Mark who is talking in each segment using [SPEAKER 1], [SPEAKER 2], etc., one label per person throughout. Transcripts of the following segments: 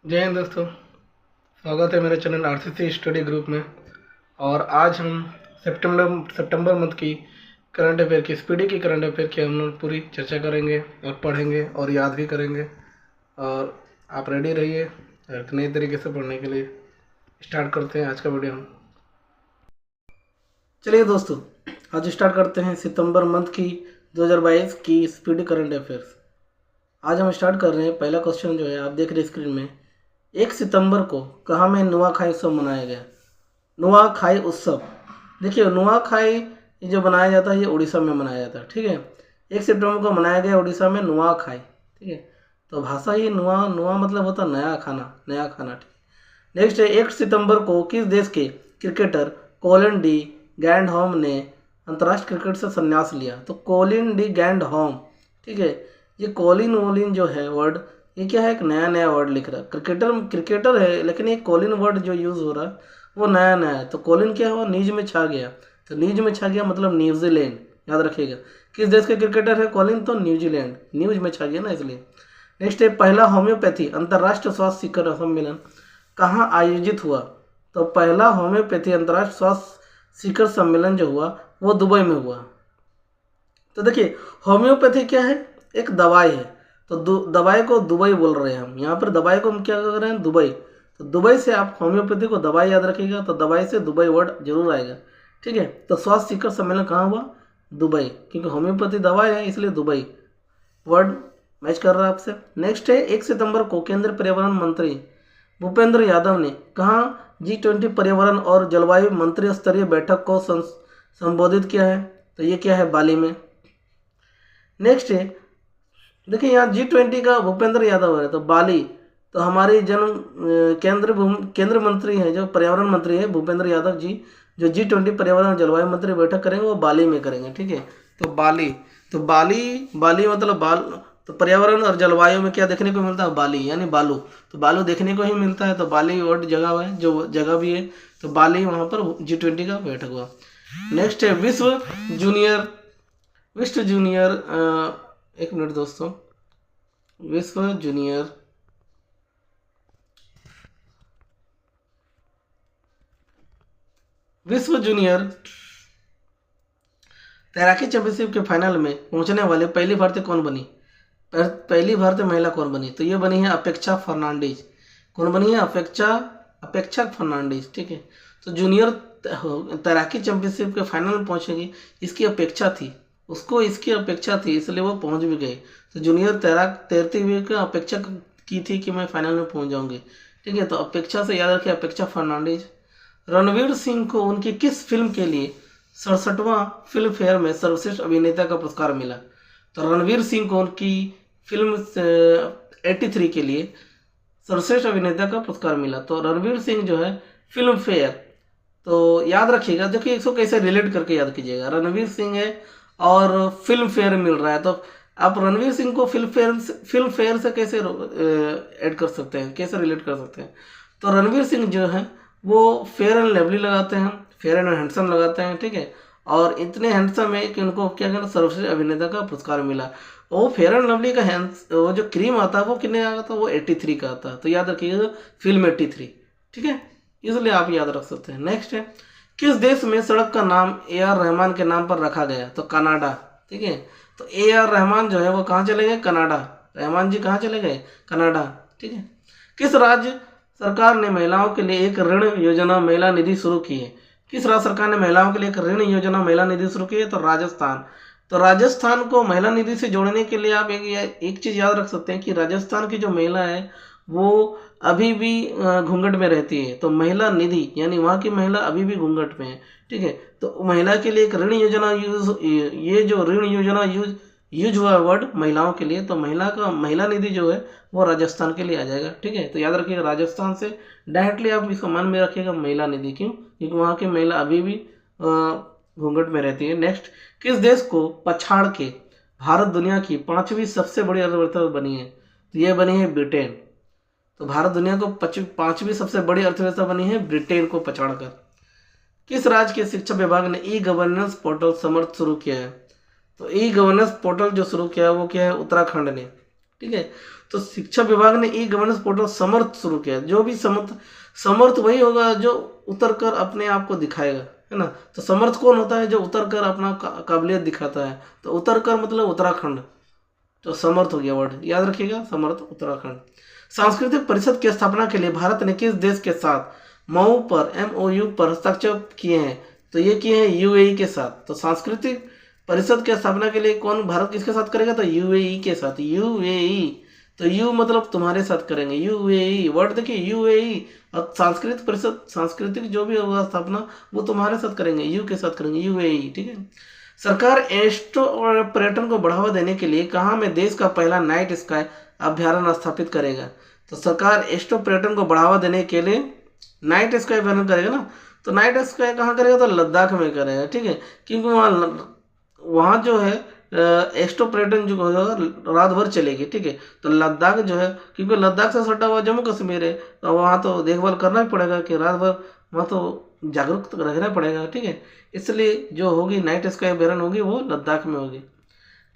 [SPEAKER 1] जय हिंद दोस्तों। स्वागत है मेरे चैनल आरसीसी स्टडी ग्रुप में। और आज हम सितंबर मंथ की करंट अफेयर की स्पीडी की करंट अफेयर की हम लोग पूरी चर्चा करेंगे और पढ़ेंगे और याद भी करेंगे। और आप रेडी रहिए एक नए तरीके से पढ़ने के लिए। स्टार्ट करते हैं आज का वीडियो हम। चलिए दोस्तों, आज स्टार्ट करते हैं सितंबर मंथ की 2022 की स्पीडी करंट अफेयर्स। आज हम स्टार्ट कर रहे हैं। पहला क्वेश्चन जो है आप देख रहे हैं स्क्रीन में, 1 सितंबर को कहाँ में नुआखाई उत्सव मनाया गया। नुआखाई उत्सव, देखिए नुआखाई जो मनाया जाता है ये उड़ीसा में मनाया जाता है, ठीक है। 1 सितंबर को मनाया गया उड़ीसा में नुआखाई, ठीक है। तो भाषा ही नुआ नुआ मतलब होता नया खाना, नया खाना, ठीक। नेक्स्ट है, 1 सितंबर को किस देश के क्रिकेटर कोलिन डी गैंडहोम ने अंतर्राष्ट्रीय क्रिकेट से संन्यास लिया। तो कोलिन डी गैंडहोम, ठीक है। ये कोलिन वोलिन जो है वर्ड, ये क्या है, एक नया नया वर्ड लिख रहा है। क्रिकेटर है, लेकिन ये कोलिन वर्ड जो यूज़ हो रहा है वो नया नया है। तो कोलिन क्या हुआ, नीज में छा गया। तो नीज में छा गया मतलब न्यूजीलैंड, याद रखिएगा। किस देश के क्रिकेटर है कोलिन, तो न्यूजीलैंड, न्यूज में छा गया ना इसलिए। नेक्स्ट है, पहला होम्योपैथी अंतर्राष्ट्रीय स्वास्थ्य शिखर सम्मेलन कहाँ आयोजित हुआ। तो पहला होम्योपैथी अंतर्राष्ट्रीय स्वास्थ्य शिखर सम्मेलन जो हुआ वो दुबई में हुआ। तो देखिए होम्योपैथी क्या है, एक दवाई है। तो दवाई को दुबई बोल रहे हैं हम, यहाँ पर दवाई को हम क्या कर रहे हैं, दुबई। तो दुबई से आप होम्योपैथी को दवाई याद रखिएगा, तो दवाई से दुबई वर्ड जरूर आएगा, ठीक है। तो स्वास्थ्य शिखर सम्मेलन कहाँ हुआ, दुबई, क्योंकि होम्योपैथी दवाई है इसलिए दुबई वर्ड मैच कर रहा है आपसे। नेक्स्ट है, 1 सितंबर को केंद्रीय पर्यावरण मंत्री भूपेंद्र यादव ने कहाँ G20 पर्यावरण और जलवायु मंत्री स्तरीय बैठक को संबोधित किया है। तो ये क्या है, बाली में। नेक्स्ट है, देखिए यहाँ G20 का भूपेंद्र यादव है, तो बाली। तो हमारी केंद्र मंत्री है जो पर्यावरण मंत्री है भूपेंद्र यादव जी, जो G20 पर्यावरण और जलवायु मंत्री बैठक करेंगे वो बाली में करेंगे, ठीक है। तो बाली, तो बाली मतलब तो पर्यावरण और जलवायु में क्या देखने को मिलता है, बाली यानी बालू। तो बालू देखने को ही मिलता है, तो बाली वर्ड जगह है, जो जगह भी है। तो बाली वहाँ पर G20 का बैठक हुआ। नेक्स्ट है, विश्व जूनियर एक मिनट दोस्तों, विश्व जूनियर तैराकी चैंपियनशिप के फाइनल में पहुंचने वाले पहली भारतीय कौन बनी, पहली भारतीय महिला कौन बनी। तो ये बनी है अपेक्षा फर्नांडीज। कौन बनी है, अपेक्षा फर्नांडीज, ठीक है। तो जूनियर तैराकी चैंपियनशिप के फाइनल में पहुंचेगी, इसकी अपेक्षा थी, उसको इसकी अपेक्षा थी, इसलिए वो पहुंच भी गए। तो जूनियर तैरती हुई की अपेक्षा की थी कि मैं फाइनल में पहुंच जाऊंगी, ठीक है। तो अपेक्षा से याद रखिए, अपेक्षा फर्नांडीज। रणवीर सिंह को उनकी किस फिल्म के लिए 67वां फिल्म फेयर में सर्वश्रेष्ठ अभिनेता का पुरस्कार मिला। तो रणवीर सिंह को उनकी फिल्म 83 के लिए सर्वश्रेष्ठ अभिनेता का पुरस्कार मिला। तो रणवीर सिंह जो है फिल्म फेयर, तो याद रखिएगा, देखिए इसको कैसे रिलेट करके याद कीजिएगा। रणवीर सिंह है और फिल्म फेयर मिल रहा है, तो आप रणवीर सिंह को फिल्म फेयर से कैसे ऐड कर सकते हैं, कैसे रिलेट कर सकते हैं। तो रणवीर सिंह जो है वो फेयर एंड लवली लगाते हैं, फेयर एंड हैंडसम लगाते हैं, ठीक है। और इतने हैंडसम है कि उनको क्या कहना, सर्वश्रेष्ठ अभिनेता का पुरस्कार मिला। वो फेयर एंड लवली का वो जो क्रीम आता है वो कितने का आता है, वो 83 का आता है। तो याद रखिएगा फिल्म 83, ठीक है, इसलिए आप याद रख सकते हैं। नेक्स्ट है, किस देश में सड़क का नाम AR रहमान के नाम पर रखा गया। तो कनाडा, ठीक है। तो AR रहमान जो है वो कहाँ चले गए, कनाडा। रहमान जी कहाँ चले गए, कनाडा, ठीक है। किस राज्य सरकार ने महिलाओं के लिए एक ऋण योजना महिला निधि शुरू की है। किस राज्य सरकार ने महिलाओं के लिए एक ऋण योजना महिला निधि शुरू की है। तो राजस्थान। तो राजस्थान को महिला निधि से जोड़ने के लिए आप एक चीज़ याद रख सकते हैं कि राजस्थान की जो महिला है वो अभी भी घूंघट में रहती है। तो महिला निधि यानी वहाँ की महिला अभी भी घूंघट में है, ठीक है। तो महिला के लिए एक ऋण योजना ये जो ऋण योजना यूज हुआ वर्ड महिलाओं के लिए, तो महिला निधि जो है वो राजस्थान के लिए आ जाएगा, ठीक है। तो याद रखिएगा राजस्थान से डायरेक्टली आप इसको मन में रखिएगा महिला निधि, क्यों, क्योंकि वहाँ की महिला अभी भी घूंघट में रहती है। नेक्स्ट, किस देश को पछाड़ के भारत दुनिया की 5वीं सबसे बड़ी अर्थव्यवस्था बनी है। तो ये बनी है ब्रिटेन। तो भारत दुनिया को 5वीं सबसे बड़ी अर्थव्यवस्था बनी है ब्रिटेन को पछाड़कर। किस राज्य के शिक्षा विभाग ने E-गवर्नेंस पोर्टल समर्थ शुरू किया है। तो E-गवर्नेंस पोर्टल जो शुरू किया है वो क्या है, उत्तराखंड ने, ठीक है। तो शिक्षा विभाग ने ई गवर्नेंस पोर्टल समर्थ शुरू किया। जो भी समर्थ वही होगा जो उतर कर अपने आप को दिखाएगा, है ना। तो समर्थ कौन होता है? जो उतर कर अपना काबिलियत दिखाता है। तो उतर कर मतलब उत्तराखंड, तो समर्थ हो गया वर्ड, याद रखिएगा, समर्थ उत्तराखंड। सांस्कृतिक परिषद की स्थापना के लिए भारत ने किस देश के साथ मऊ पर MOU पर हस्ताक्षर किए हैं? तो ये किए हैं UAE के साथ। तो सांस्कृतिक परिषद की स्थापना के लिए कौन भारत किसके साथ करेगा? तो UAE के साथ। UAE, तो यू मतलब तुम्हारे साथ करेंगे, UAE वर्ड देखिए, UAE। और सांस्कृतिक परिषद, सांस्कृतिक जो भी होगा स्थापना वो तुम्हारे साथ करेंगे, यू के साथ करेंगे, UAE, ठीक है। सरकार एस्ट्रो और पर्यटन को बढ़ावा देने के लिए कहाँ में देश का पहला नाइट स्काई अभ्यारण्य स्थापित करेगा? तो सरकार एस्ट्रो पर्यटन को बढ़ावा देने के लिए नाइट स्काई अभ्यारण्य करेगा ना। तो नाइट स्काई कहाँ करेगा? तो लद्दाख में करेगा, ठीक है। क्योंकि वहाँ जो है एस्ट्रो पर्यटन जो होगा रात भर चलेगी, ठीक है। तो लद्दाख जो है, क्योंकि लद्दाख से सटा हुआ जम्मू कश्मीर है, तो वहाँ तो देखभाल करना ही पड़ेगा कि रात भर वहाँ तो जागरूक रहना पड़ेगा, ठीक है। इसलिए जो होगी नाइट स्काई अभ्यारण्य होगी वो लद्दाख में होगी।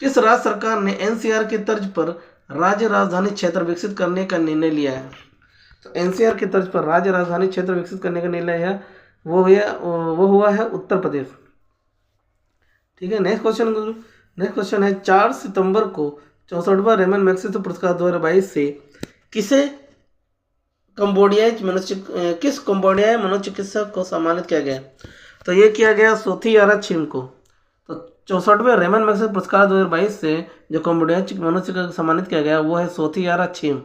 [SPEAKER 1] किस राज्य सरकार ने NCR की तर्ज पर राज्य राजधानी क्षेत्र विकसित करने का निर्णय लिया है? तो NCR की तर्ज पर राज्य राजधानी क्षेत्र विकसित करने का निर्णय है वो हुआ है उत्तर प्रदेश, ठीक है। नेक्स्ट क्वेश्चन है 4 सितंबर को 64वां रेमन मैग्सेसे पुरस्कार 2022 से किस कंबोडियाई मनोचिकित्सक को सम्मानित किया गया? तो ये किया गया सोथी यारा छिम को। तो 64वें रेमन मैग्सेसे पुरस्कार 2022 से जो कंबोडियाई मनोचिकित्सक को सम्मानित किया गया वो है सोथी यारा छिम,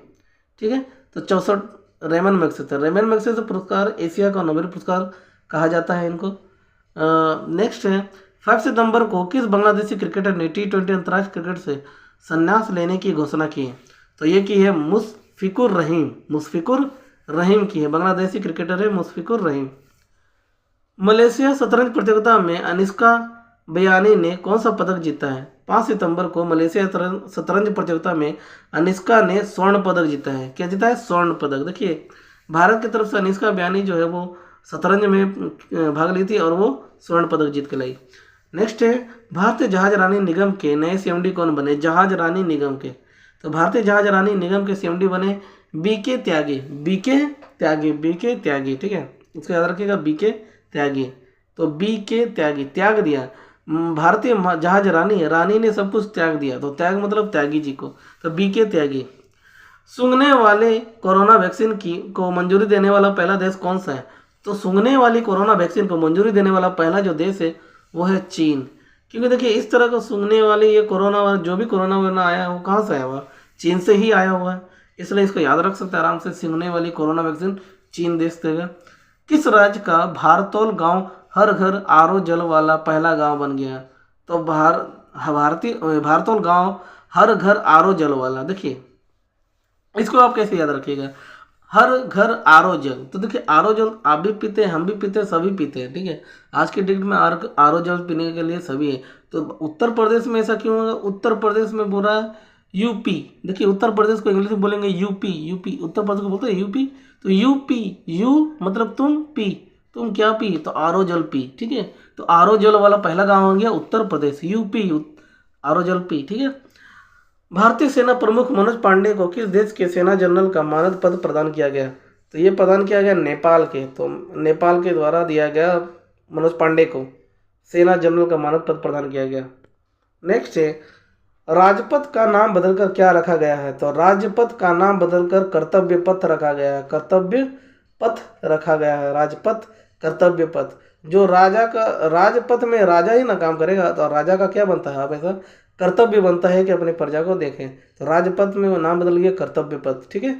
[SPEAKER 1] ठीक है। तो 64 रेमन मैग्सेसे पुरस्कार एशिया का नोबेल पुरस्कार कहा जाता है इनको। नेक्स्ट है 5 सितंबर को किस बांग्लादेशी क्रिकेटर ने T20 अंतर्राष्ट्रीय क्रिकेट से संन्यास लेने की घोषणा की है? तो ये की है मुशफिकुर रहीम की है, बांग्लादेशी क्रिकेटर है मुशफिकुर रहीम। मलेशिया शतरंज प्रतियोगिता में अनिष्का बयानी ने कौन सा पदक जीता है? 5 सितंबर को मलेशिया शतरंज प्रतियोगिता में अनिष्का ने स्वर्ण पदक जीता है। क्या जीता है? स्वर्ण पदक। देखिए भारत की तरफ से अनिष्का बयानी जो है वो शतरंज में भाग ली थी और वो स्वर्ण पदक जीत के लाई। नेक्स्ट है भारतीय जहाज रानी निगम के नए CMD कौन बने? जहाज रानी निगम के, तो भारतीय जहाज रानी निगम के CMD बने BK त्यागी, ठीक है। इसको याद रखिएगा, BK त्यागी। तो BK त्यागी, त्याग दिया। भारतीय जहाज रानी ने सब कुछ त्याग दिया, तो त्याग मतलब त्यागी जी को, तो BK त्यागी। सूंघने वाले कोरोना वैक्सीन को मंजूरी देने वाला पहला देश कौन सा है? तो सूंघने वाली कोरोना वैक्सीन को मंजूरी देने वाला पहला जो देश है वो है चीन। क्योंकि देखिए इस तरह का सूंघने वाली ये कोरोना, जो भी कोरोना आया है वो कहाँ से आया हुआ? चीन से ही आया हुआ है, इसलिए इसको याद रख सकते हैं आराम से। सूंघने वाली कोरोना वैक्सीन चीन देश देगा। किस राज्य का भारतौल गांव हर घर RO जल वाला पहला गांव बन गया? तो भारतौल गांव हर घर RO जल वाला। देखिए इसको आप कैसे याद रखिएगा, हर घर RO जल। तो देखिए RO जल आप भी पीते हैं, हम भी पीते हैं, सभी पीते हैं, ठीक है। आज के डेट में RO जल पीने के लिए सभी है। तो उत्तर प्रदेश में ऐसा क्यों होगा? उत्तर प्रदेश में बोल रहा है UP। देखिए उत्तर प्रदेश को इंग्लिश में बोलेंगे यूपी, उत्तर प्रदेश को बोलते हैं यूपी। तो यू मतलब तुम क्या पी? तो RO जल पी, ठीक है। तो RO जल वाला पहला गाँव हो गया उत्तर प्रदेश, UP, RO जल पी, ठीक है। भारतीय सेना प्रमुख मनोज पांडे को किस देश के सेना जनरल का मानद पद प्रदान किया गया? तो ये प्रदान किया गया नेपाल के। तो नेपाल के द्वारा दिया गया मनोज पांडे को सेना जनरल का मानद पद प्रदान किया गया। नेक्स्ट है राजपथ का नाम बदलकर क्या रखा गया है? तो राजपथ का नाम बदलकर कर्तव्य पथ रखा गया है, कर्तव्य पथ रखा गया है, राजपथ कर्तव्य पथ। जो राजा का राजपथ में राजा ही ना काम करेगा तो राजा का क्या बनता है? आप ऐसा कर्तव्य बनता है कि अपनी प्रजा को देखें। तो राजपथ में वो नाम बदल गया कर्तव्य पथ, ठीक है।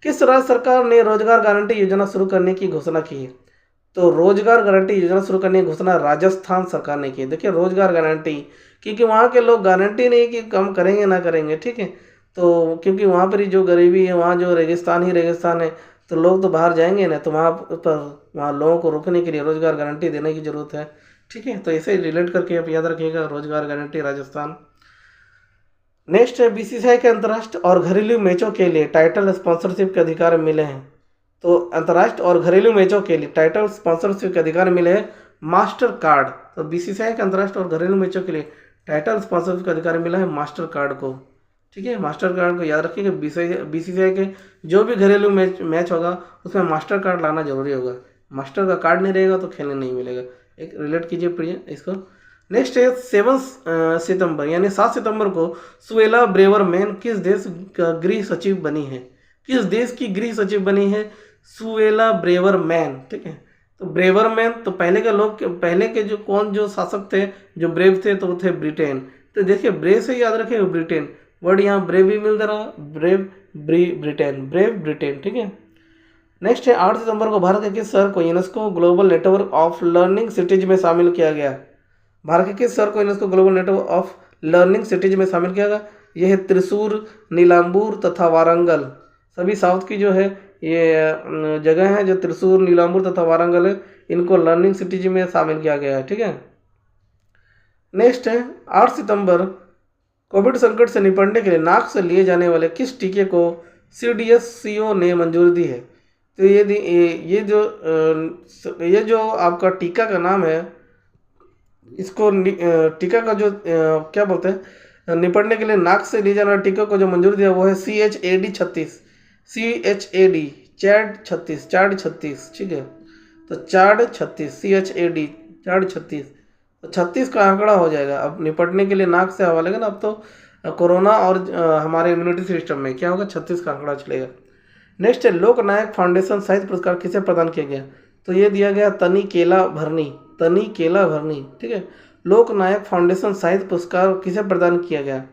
[SPEAKER 1] किस राज्य सरकार ने रोजगार गारंटी योजना शुरू करने की घोषणा की है? तो रोजगार गारंटी योजना शुरू करने की घोषणा राजस्थान सरकार ने की है। देखिए रोजगार गारंटी, क्योंकि वहाँ के लोग गारंटी नहीं कि कम करेंगे ना करेंगे, ठीक है। तो क्योंकि वहाँ पर जो गरीबी है, वहाँ जो रेगिस्तान है, तो लोग तो बाहर जाएंगे ना, तो वहाँ लोगों को रोकने के लिए रोजगार गारंटी देने की जरूरत है, ठीक है। तो इसे रिलेट करके आप याद रखिएगा, रोजगार गारंटी राजस्थान। नेक्स्ट है BCCI के अंतर्राष्ट्रीय और घरेलू मैचों के लिए टाइटल स्पॉन्सरशिप के अधिकार मिले हैं। तो अंतर्राष्ट्रीय और घरेलू मैचों के लिए टाइटल स्पॉन्सरशिप के अधिकार मिले हैं मास्टर कार्ड। तो BCCI के अंतर्राष्ट्रीय और घरेलू मैचों के लिए टाइटल स्पॉन्सरशिप का अधिकार मिला है मास्टर कार्ड को। ठीक है, मास्टर कार्ड को याद रखिएगा। बीसीसीआई के जो भी घरेलू मैच होगा उसमें मास्टर कार्ड लाना जरूरी होगा। मास्टर का कार्ड नहीं रहेगा तो खेलने नहीं मिलेगा। एक रिलेट कीजिए प्रिय इसको। नेक्स्ट है 7 सितंबर यानी 7 सितंबर को सुएला ब्रेवरमैन किस देश का गृह सचिव बनी है? किस देश की गृह सचिव बनी है? Suella Braverman. ठीक है, तो ब्रेवरमैन तो पहले के जो शासक थे जो ब्रेव थे तो वो थे ब्रिटेन। तो देखिए ब्रेव से याद रखेगा ब्रिटेन, वर्ड यहाँ ब्रेव भी मिल रहा, ब्रेव ब्रिटेन। ठीक है, नेक्स्ट है 8 सितंबर को भारत के किस शहर को UNESCO global network of learning cities में शामिल किया गया? भारत के किस शहर को UNESCO global network of learning cities में शामिल किया गया? यह है त्रिशूर, नीलांबूर तथा वारंगल। सभी साउथ की जो है ये जगह है जो त्रिशूर, नीलांबूर तथा वारंगल है, इनको लर्निंग सिटीज में शामिल किया गया है। ठीक है, नेक्स्ट है 8 सितंबर कोविड संकट से निपटने के लिए नाक से लिए जाने वाले किस टीके को CDSCO ने मंजूरी दी है? तो ये जो आपका टीका का नाम है, इसको टीका का जो क्या बोलते हैं, निपटने के लिए नाक से लिए जाने वाले टीका को जो मंजूरी दिया वो है CHAD 36। ठीक है, तो CHAD 36 CHAD 36, तो 36 का आंकड़ा हो जाएगा। अब निपटने के लिए नाक से हवा लेगा ना, अब तो कोरोना और हमारे इम्यूनिटी सिस्टम में क्या होगा, 36 का आंकड़ा चलेगा। नेक्स्ट है लोकनायक फाउंडेशन साहित्य पुरस्कार किसे प्रदान किया गया? तो ये दिया गया तनी केला भरनी। ठीक है, लोकनायक फाउंडेशन साहित्य पुरस्कार किसे प्रदान किया गया?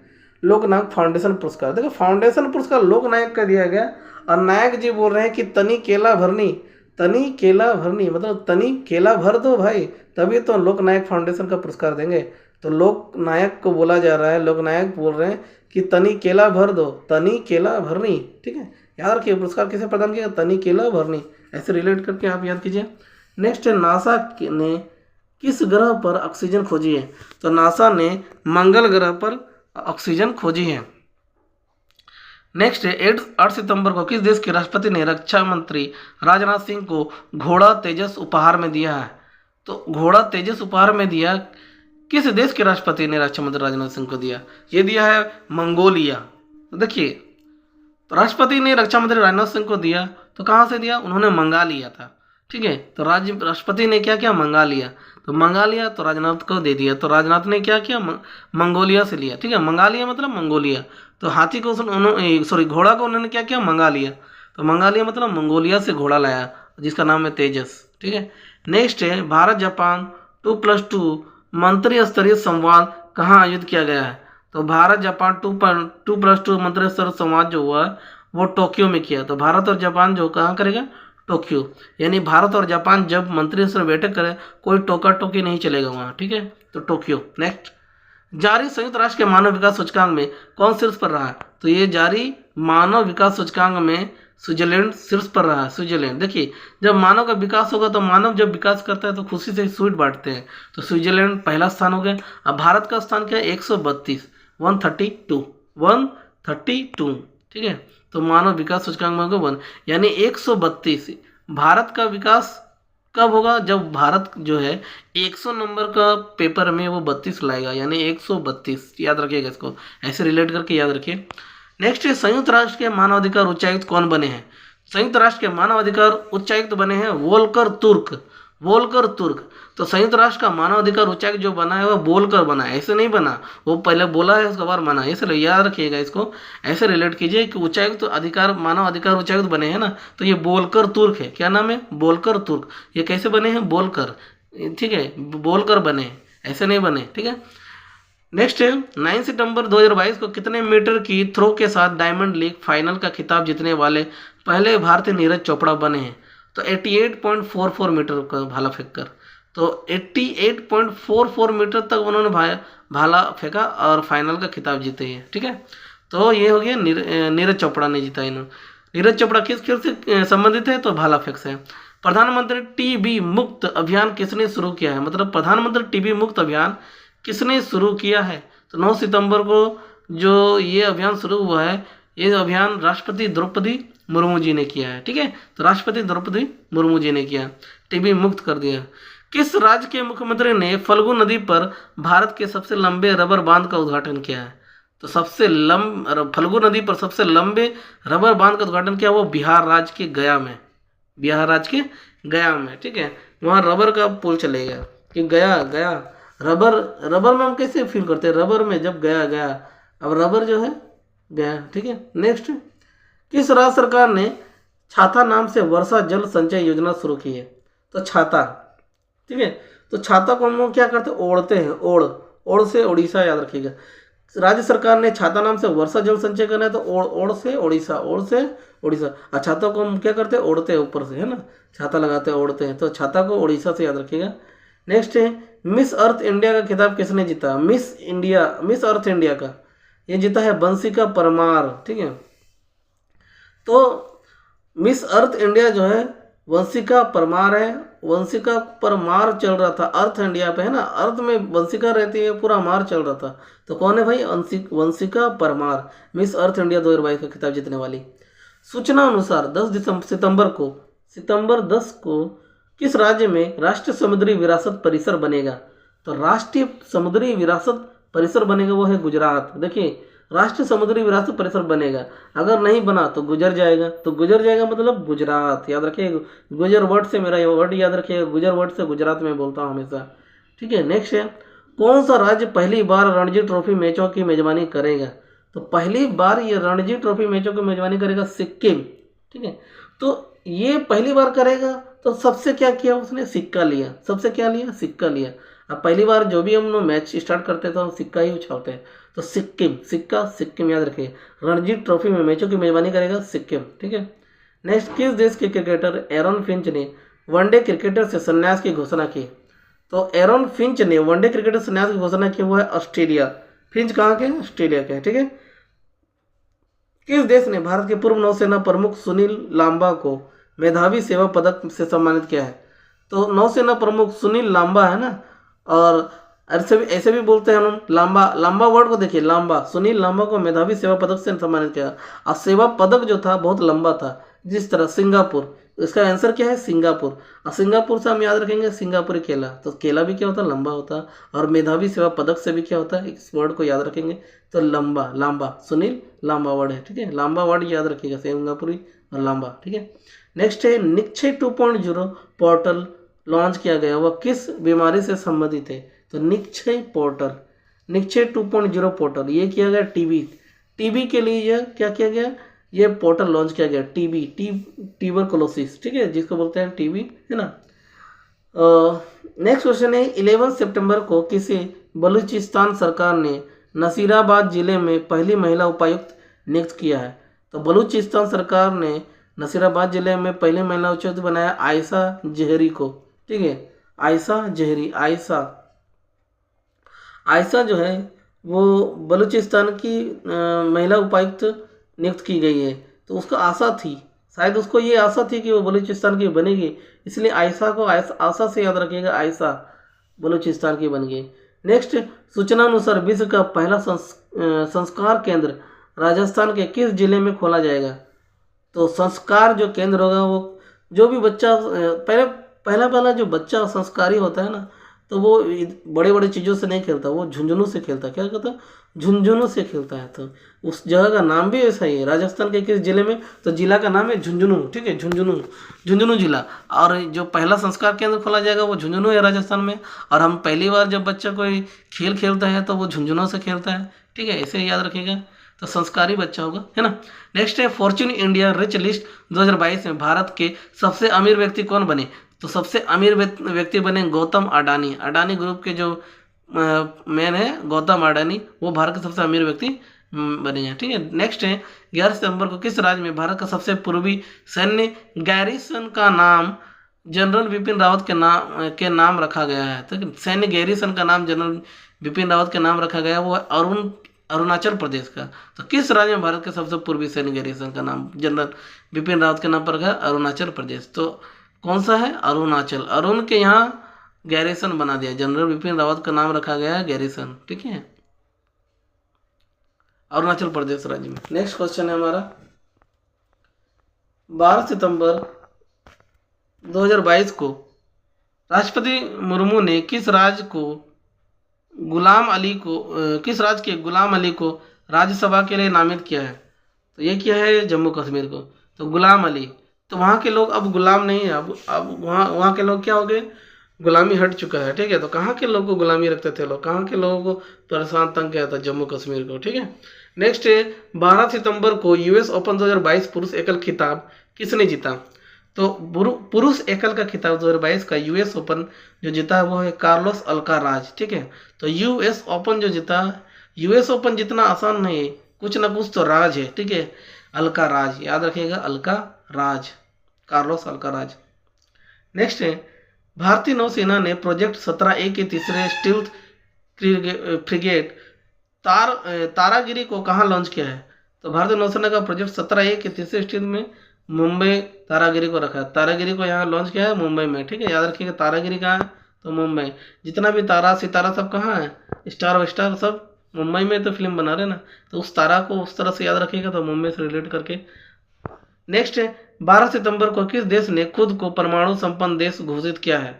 [SPEAKER 1] लोकनायक फाउंडेशन पुरस्कार। देखो फाउंडेशन पुरस्कार लोकनायक का दिया गया और नायक जी बोल रहे हैं कि तनी केला भरनी मतलब तनी केला भर दो भाई, तभी तो लोकनायक फाउंडेशन का पुरस्कार देंगे। तो लोकनायक को बोला जा रहा है, लोकनायक बोल रहे हैं कि तनी केला भर दो, तनी केला भरनी। ठीक है, याद रखिए पुरस्कार किसे प्रदान किया? तनी केला भरनी। ऐसे रिलेट करके आप याद कीजिए। नेक्स्ट है नासा ने किस ग्रह पर ऑक्सीजन खोजी है? तो नासा ने मंगल ग्रह पर ऑक्सीजन खोजी है। नेक्स्ट है 8 सितंबर को किस देश के राष्ट्रपति ने रक्षा मंत्री राजनाथ सिंह को घोड़ा तेजस उपहार में दिया है? तो घोड़ा तेजस उपहार में दिया किस देश के राष्ट्रपति ने रक्षा मंत्री राजनाथ सिंह को दिया? ये दिया है मंगोलिया। तो देखिए तो राष्ट्रपति ने रक्षा मंत्री राजनाथ सिंह को दिया, तो कहाँ से दिया? उन्होंने मंगा लिया था। ठीक है, तो राष्ट्रपति ने क्या किया? मंगा लिया। तो मंगा लिया तो राजनाथ को दे दिया, तो राजनाथ ने क्या किया? मंगोलिया से लिया। ठीक है, मंगा लिया मतलब मंगोलिया। तो हाथी को घोड़ा को उन्होंने क्या किया? मंगा लिया। तो मंगा लिया मतलब मंगोलिया से घोड़ा लाया जिसका नाम है तेजस। ठीक है, नेक्स्ट है भारत जापान 2+2 मंत्री स्तरीय संवाद कहाँ आयोजित किया गया है? तो भारत जापान 2+2 मंत्री स्तरीय संवाद जो हुआ वो टोक्यो में किया। तो भारत और जापान जो कहाँ करेगा? टोक्यो। यानी भारत और जापान जब मंत्री स्तर बैठक करें कोई टोका टोकी नहीं चलेगा वहाँ। ठीक है, तो टोक्यो। नेक्स्ट, जारी संयुक्त राष्ट्र के मानव विकास सूचकांक में कौन शीर्ष पर रहा है? तो ये जारी मानव विकास सूचकांक में स्विट्जरलैंड शीर्ष पर रहा है। स्विट्जरलैंड। देखिए जब मानव का विकास होगा तो मानव जब विकास करता है तो खुशी से स्वीट बांटते हैं, तो स्विट्जरलैंड पहला स्थान हो गया। अब भारत का स्थान क्या है? 132 132। ठीक है, तो मानव विकास सूचकांक में होगा 1 यानी 132। भारत का विकास कब होगा? जब भारत जो है 100 नंबर का पेपर में वो 32 लाएगा, यानी 132। याद रखिएगा इसको, ऐसे रिलेट करके याद रखिए। नेक्स्ट है संयुक्त राष्ट्र के मानवाधिकार उच्चायुक्त कौन बने हैं? संयुक्त राष्ट्र के मानवाधिकार उच्चायुक्त बने हैं वोल्कर तुर्क। तो संयुक्त राष्ट्र का मानवाधिकार उच्चायुक्त जो बना है वो बोलकर बना है, ऐसे नहीं बना, वो पहले बोला है उसके बाद बना है। इसलिए याद रखिएगा इसको, ऐसे रिलेट कीजिए कि उच्चायुक्त अधिकार मानव अधिकार उच्चायुक्त बने हैं ना, तो ये बोलकर तुर्क है। क्या नाम है? बोलकर तुर्क। ये कैसे बने हैं? बोलकर। ठीक है, बोलकर बने, ऐसे नहीं बने। ठीक है, नेक्स्ट है 9 सितंबर 2022 को कितने मीटर की थ्रो के साथ डायमंड लीग फाइनल का खिताब जीतने वाले पहले भारतीय नीरज चोपड़ा बने हैं? तो 88.44 मीटर का भाला फेंककर, तो 88.44 मीटर तक उन्होंने भाला फेंका और फाइनल का खिताब जीते हैं। ठीक है, तो ये हो गया नीरज चोपड़ा ने जीता इन्होंने। नीरज चोपड़ा किस खेल से संबंधित है? तो भाला फेंक से। प्रधानमंत्री टीबी मुक्त अभियान किसने शुरू किया है? मतलब प्रधानमंत्री टीबी मुक्त अभियान किसने शुरू किया है? तो 9 सितंबर को जो ये अभियान शुरू हुआ है, ये अभियान राष्ट्रपति द्रौपदी मुर्मू जी ने किया है। ठीक है, तो राष्ट्रपति द्रौपदी मुर्मू जी ने किया, टीबी मुक्त कर दिया। किस राज्य के मुख्यमंत्री ने फल्गु नदी पर भारत के सबसे लंबे रबर बांध का उद्घाटन किया है? तो सबसे फल्गु नदी पर सबसे लंबे रबर बांध का उद्घाटन किया वो बिहार राज्य के गया में, बिहार राज्य के गया में, ठीक है। वहाँ रबर का पुल चलेगा कि गया गया रबर, रबर में हम कैसे फील करते हैं, रबर में जब गया गया, अब रबर जो है गया, ठीक है। नेक्स्ट, किस राज्य सरकार ने छाता नाम से वर्षा जल संचय योजना शुरू की है? तो छाता, ठीक है। तो छाता को हम लोग क्या करते हैं, ओढ़ते हैं, ओढ़, ओढ़ से उड़ीसा, याद रखिएगा। राज्य सरकार ने छाता नाम से वर्षा जल संचय करना है तो ओढ़, ओढ़ से उड़ीसा, ओढ़ से उड़ीसा। और छाता को हम क्या करते हैं, ओढ़ते हैं ऊपर से, है ना, छाता लगाते हैं, ओढ़ते हैं, तो छाता को उड़ीसा से याद रखिएगा। नेक्स्ट है, मिस अर्थ इंडिया का खिताब किसने जीता? Miss India, Miss Earth India का ये जीता है बंसिका परमार, ठीक है। तो मिस अर्थ इंडिया जो है वंशिका परमार है, वंशिका पर मार चल रहा था अर्थ इंडिया पे, है ना, अर्थ में वंशिका रहती है, पूरा मार चल रहा था। तो कौन है भाई? Vanshika Parmar, Miss Earth India 2022 का खिताब जीतने वाली। सूचना अनुसार 10 सितंबर 10 को किस राज्य में राष्ट्रीय समुद्री विरासत परिसर बनेगा? तो राष्ट्रीय समुद्री विरासत परिसर बनेगा वो है गुजरात। देखिए, राष्ट्रीय समुद्री विरासत परिसर बनेगा, अगर नहीं बना तो गुजर जाएगा, तो गुजर जाएगा मतलब गुजरात, याद रखिएगा। गुजर वर्ड से मेरा ये वर्ड याद रखिएगा, गुजर वर्ड से गुजरात में बोलता हूँ हमेशा, ठीक है। नेक्स्ट है, कौन सा राज्य पहली बार रणजी ट्रॉफी मैचों की मेजबानी करेगा? तो पहली बार ये रणजी ट्रॉफी मैचों की मेजबानी करेगा सिक्किम, ठीक है। तो ये पहली बार करेगा, तो सबसे क्या किया उसने? सिक्का लिया, सबसे क्या लिया? सिक्का लिया। अब पहली बार जो भी हम लोग मैच स्टार्ट करते हैं तो हम सिक्का ही उछालते हैं, तो सिक्किम, सिक्का सिक्किम, याद रखिए। रणजी ट्रॉफी में मैचों की मेजबानी करेगा सिक्किम, ठीक है। नेक्स्ट, किस देश के क्रिकेटर एरन फिंच ने वनडे क्रिकेटर से संन्यास की घोषणा की? तो एरन फिंच ने वनडे क्रिकेटर से संन्यास की घोषणा की वो है ऑस्ट्रेलिया। फिंच कहाँ के? ऑस्ट्रेलिया के, ठीक है। किस देश ने भारत के पूर्व नौसेना प्रमुख सुनील लांबा को मेधावी सेवा पदक से सम्मानित किया है? तो नौसेना प्रमुख सुनील लांबा है ना, और ऐसे भी बोलते हैं हम लांबा, लांबा वर्ड को देखिए, लांबा, सुनील लांबा को मेधावी सेवा पदक से सम्मानित किया। और सेवा पदक जो था बहुत लंबा था, जिस तरह सिंगापुर, इसका आंसर क्या है? सिंगापुर। और सिंगापुर से हम याद रखेंगे सिंगापुरी केला, तो केला भी क्या होता है? लंबा होता है। और मेधावी सेवा पदक से भी क्या होता है? इस वर्ड को याद रखेंगे तो लंबा, लांबा, सुनील लांबा वर्ड है, ठीक है। लांबा वर्ड याद रखिएगा, सिंगापुरी और लांबा, ठीक है। नेक्स्ट है, निक्षय 2.0 पोर्टल लॉन्च किया गया, वह किस बीमारी से संबंधित है? तो निक्षय पोर्टल, निक्षय 2.0 पोर्टल ये किया गया टीबी, टीबी के लिए यह क्या किया गया? ये पोर्टल लॉन्च किया गया, टीबी, ट्यूबरकुलोसिस, ठीक है, जिसको बोलते हैं टीबी, है ना। नेक्स्ट क्वेश्चन है, 11 सितंबर को किसी बलूचिस्तान सरकार ने नसीराबाद जिले में पहली महिला उपायुक्त नियुक्त किया है? तो बलूचिस्तान सरकार ने नसीराबाद जिले में पहली महिला उपायुक्त बनाया आयशा जहरी को, ठीक है। आयशा जहरी, आयशा जो है वो बलूचिस्तान की महिला उपायुक्त नियुक्त की गई है। तो उसको आशा थी, शायद उसको ये आशा थी कि वो बलूचिस्तान की बनेगी, इसलिए आयशा को आशा से याद रखिएगा, आयशा बलूचिस्तान की बन गई। नेक्स्ट, सूचना अनुसार विश्व का पहला संस्कार केंद्र राजस्थान के किस जिले में खोला जाएगा? तो संस्कार जो केंद्र होगा वो जो भी बच्चा पहला जो बच्चा संस्कारी होता है ना, तो वो बड़े बड़े चीज़ों से नहीं खेलता, वो झुंझुनू से खेलता है। क्या कहता है? झुंझुनू से खेलता है। तो उस जगह का नाम भी ऐसा ही है, राजस्थान के किस जिले में? तो जिला का नाम है झुंझुनू, ठीक है, झुंझुनू जिला। और जो पहला संस्कार केंद्र खोला जाएगा वो झुंझुनू है राजस्थान में। और हम पहली बार जब बच्चा कोई खेल खेलता है तो वो झुंझुनू से खेलता है, ठीक है, ऐसे याद रखिएगा। तो संस्कारी बच्चा होगा, है ना। नेक्स्ट है, फॉर्च्यून इंडिया रिच लिस्ट 2022 में भारत के सबसे अमीर व्यक्ति कौन बने? तो सबसे अमीर व्यक्ति बने गौतम अडानी। अडानी ग्रुप के जो मैन है गौतम अडानी, वो भारत के सबसे अमीर व्यक्ति बने हैं, ठीक है। नेक्स्ट है, 11 सितंबर को किस राज्य में भारत का सबसे पूर्वी सैन्य गैरिसन का नाम जनरल बिपिन रावत के नाम रखा गया है? तो सैन्य गैरिसन का नाम जनरल बिपिन रावत के नाम रखा गया, वो है अरुणाचल प्रदेश का। तो किस राज्य में भारत के सबसे पूर्वी सैन्य गैरिसन का नाम जनरल बिपिन रावत के नाम पर रखा है? अरुणाचल प्रदेश। तो कौन सा है? अरुणाचल। अरुण के यहाँ गैरिसन बना दिया, जनरल बिपिन रावत का नाम रखा गया है गैरिसन, ठीक है, अरुणाचल प्रदेश राज्य में। नेक्स्ट क्वेश्चन है हमारा, 12 सितंबर 2022 को राष्ट्रपति मुर्मू ने किस राज्य के गुलाम अली को राज्यसभा के लिए नामित किया है? तो ये किया है जम्मू कश्मीर को। तो गुलाम अली, तो वहाँ के लोग अब गुलाम नहीं है, अब वहाँ के लोग क्या हो गए, गुलामी हट चुका है, ठीक है। तो कहाँ के लोग को गुलामी रखते थे लोग, कहाँ के लोगों को परेशान तंग किया था, जम्मू कश्मीर को, ठीक है। नेक्स्ट है 12 सितंबर को यूएस ओपन 2022 पुरुष एकल खिताब किसने जीता? तो पुरुष एकल का खिताब 2022 का यूएस ओपन जो जीता है वो है कार्लोस अल्काराज, ठीक है। तो यूएस ओपन जो जीता, यूएस ओपन जितना आसान नहीं है, कुछ ना कुछ तो राज है, ठीक है। अल्काराज, याद रखिएगा, अल्काराज, कार्लोस अल्काराज। नेक्स्ट है भारतीय नौसेना ने प्रोजेक्ट 17A के तीसरे स्टील्थ फ्रिगेट तारागिरी को कहाँ लॉन्च किया है? तो भारतीय नौसेना का प्रोजेक्ट 17A के तीसरे स्टील्थ में मुंबई तारागिरी को रखा है। तारागिरी को यहाँ लॉन्च किया है मुंबई में, ठीक है। याद रखिएगा तारागिरी कहाँ है? तो मुंबई। जितना भी तारा सितारा सब कहाँ है, स्टार विस्टार सब मुंबई में तो फिल्म बना रहे ना, तो उस तारा को उस तरह से याद रखिएगा, तो मुंबई से रिलेट करके। नेक्स्ट है 12 सितंबर को किस देश ने खुद को परमाणु संपन्न देश घोषित किया है?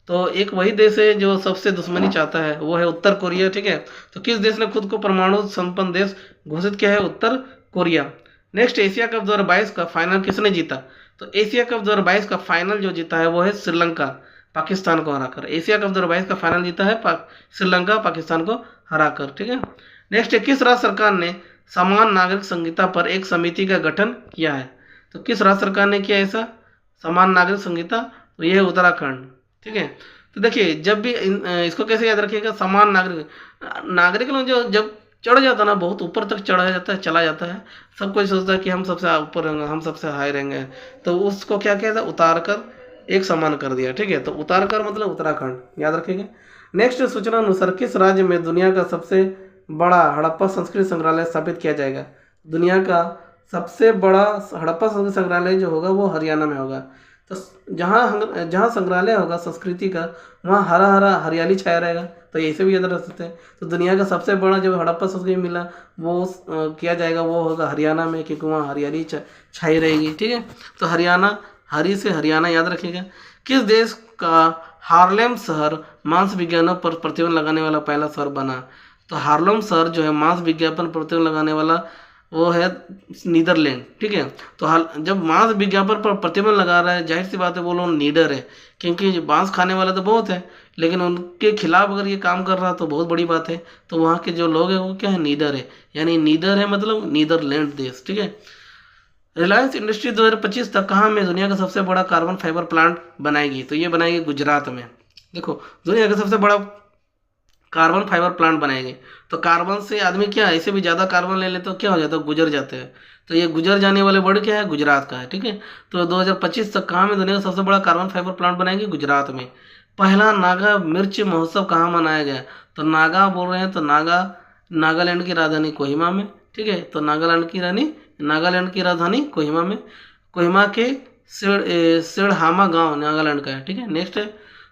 [SPEAKER 1] तो एक वही देश है जो सबसे दुश्मनी चाहता है, वो है उत्तर कोरिया, ठीक है। तो किस देश ने खुद को परमाणु संपन्न देश घोषित किया है? उत्तर कोरिया। नेक्स्ट एशिया कप 2022 का फाइनल किसने जीता? तो एशिया कप 2022 का फाइनल जो जीता है वो है श्रीलंका, पाकिस्तान को हराकर। एशिया कप 2022 का फाइनल जीता है श्रीलंका, पाकिस्तान को हराकर, ठीक है। नेक्स्ट किस राज्य सरकार ने समान नागरिक संहिता पर एक समिति का गठन किया है? तो किस राज्य सरकार ने किया ऐसा समान नागरिक संहिता? तो यह है उत्तराखंड, ठीक है। तो देखिए जब भी इसको कैसे याद रखिएगा, समान नागरिक लोग जो जब चढ़ जाता है ना, बहुत ऊपर तक चढ़ा जाता है, चला जाता है, सब कोई सोचता है कि हम सबसे ऊपर रहेंगे, हम सबसे हाई रहेंगे, तो उसको क्या किया था, उतार कर एक समान कर दिया, ठीक है। तो उतार कर मतलब उत्तराखंड, याद रखिएगा। नेक्स्ट सूचना अनुसार किस राज्य में दुनिया का सबसे बड़ा हड़प्पा संस्कृति संग्रहालय स्थापित किया जाएगा? दुनिया का सबसे बड़ा हड़प्पा संस्कृति संग्रहालय जो होगा वो हरियाणा में होगा। तो जहाँ संग्रहालय होगा संस्कृति का, वहाँ हरा हरा हरियाली छाया रहेगा, तो ऐसे भी याद रख सकते हैं। तो दुनिया का सबसे बड़ा जो हड़प्पा संस्कृति मिला वो किया जाएगा वो होगा हरियाणा में, क्योंकि वहाँ हरियाली छाई रहेगी, ठीक है। तो हरियाणा, हरी से हरियाणा याद रखिएगा। किस देश का हार्लेम शहर मांस विज्ञानों पर प्रतिबंध लगाने वाला पहला शहर बना? तो हार्लेम शहर जो है मांस विज्ञापन प्रतिबंध लगाने वाला वो है नीदरलैंड, ठीक है। तो जब मांस विज्ञापन पर प्रतिबंध लगा रहा है, जाहिर सी बात है वो लोग नीडर है, क्योंकि मांस खाने वाले तो बहुत है, लेकिन उनके खिलाफ अगर ये काम कर रहा तो बहुत बड़ी बात है। तो वहाँ के जो लोग हैं वो क्या है, नीडर है, यानी नीडर है मतलब नीदरलैंड देश, ठीक है। रिलायंस इंडस्ट्री 2025 तक कहाँ में दुनिया का सबसे बड़ा कार्बन फाइबर प्लांट बनाएगी? तो ये बनाएगी गुजरात में। देखो दुनिया का सबसे बड़ा कार्बन फाइबर प्लांट बनाएंगे, तो कार्बन से आदमी क्या ऐसे भी ज़्यादा कार्बन ले लेते तो क्या हो जाता है, गुजर जाते हैं। तो ये गुजर जाने वाले वर्ड क्या है, गुजरात का है, ठीक है। तो 2025 तक कहाँ में दुनिया का सबसे बड़ा कार्बन फाइबर प्लांट बनाएंगे? गुजरात में। पहला नागा मिर्च महोत्सव कहाँ मनाया गया? तो नागा बोल रहे हैं तो नागालैंड की राजधानी कोहिमा में, ठीक है। तो नागालैंड की राजधानी कोहिमा में, कोहिमा के सिड़हामा गाँव नागालैंड का है, ठीक है। नेक्स्ट है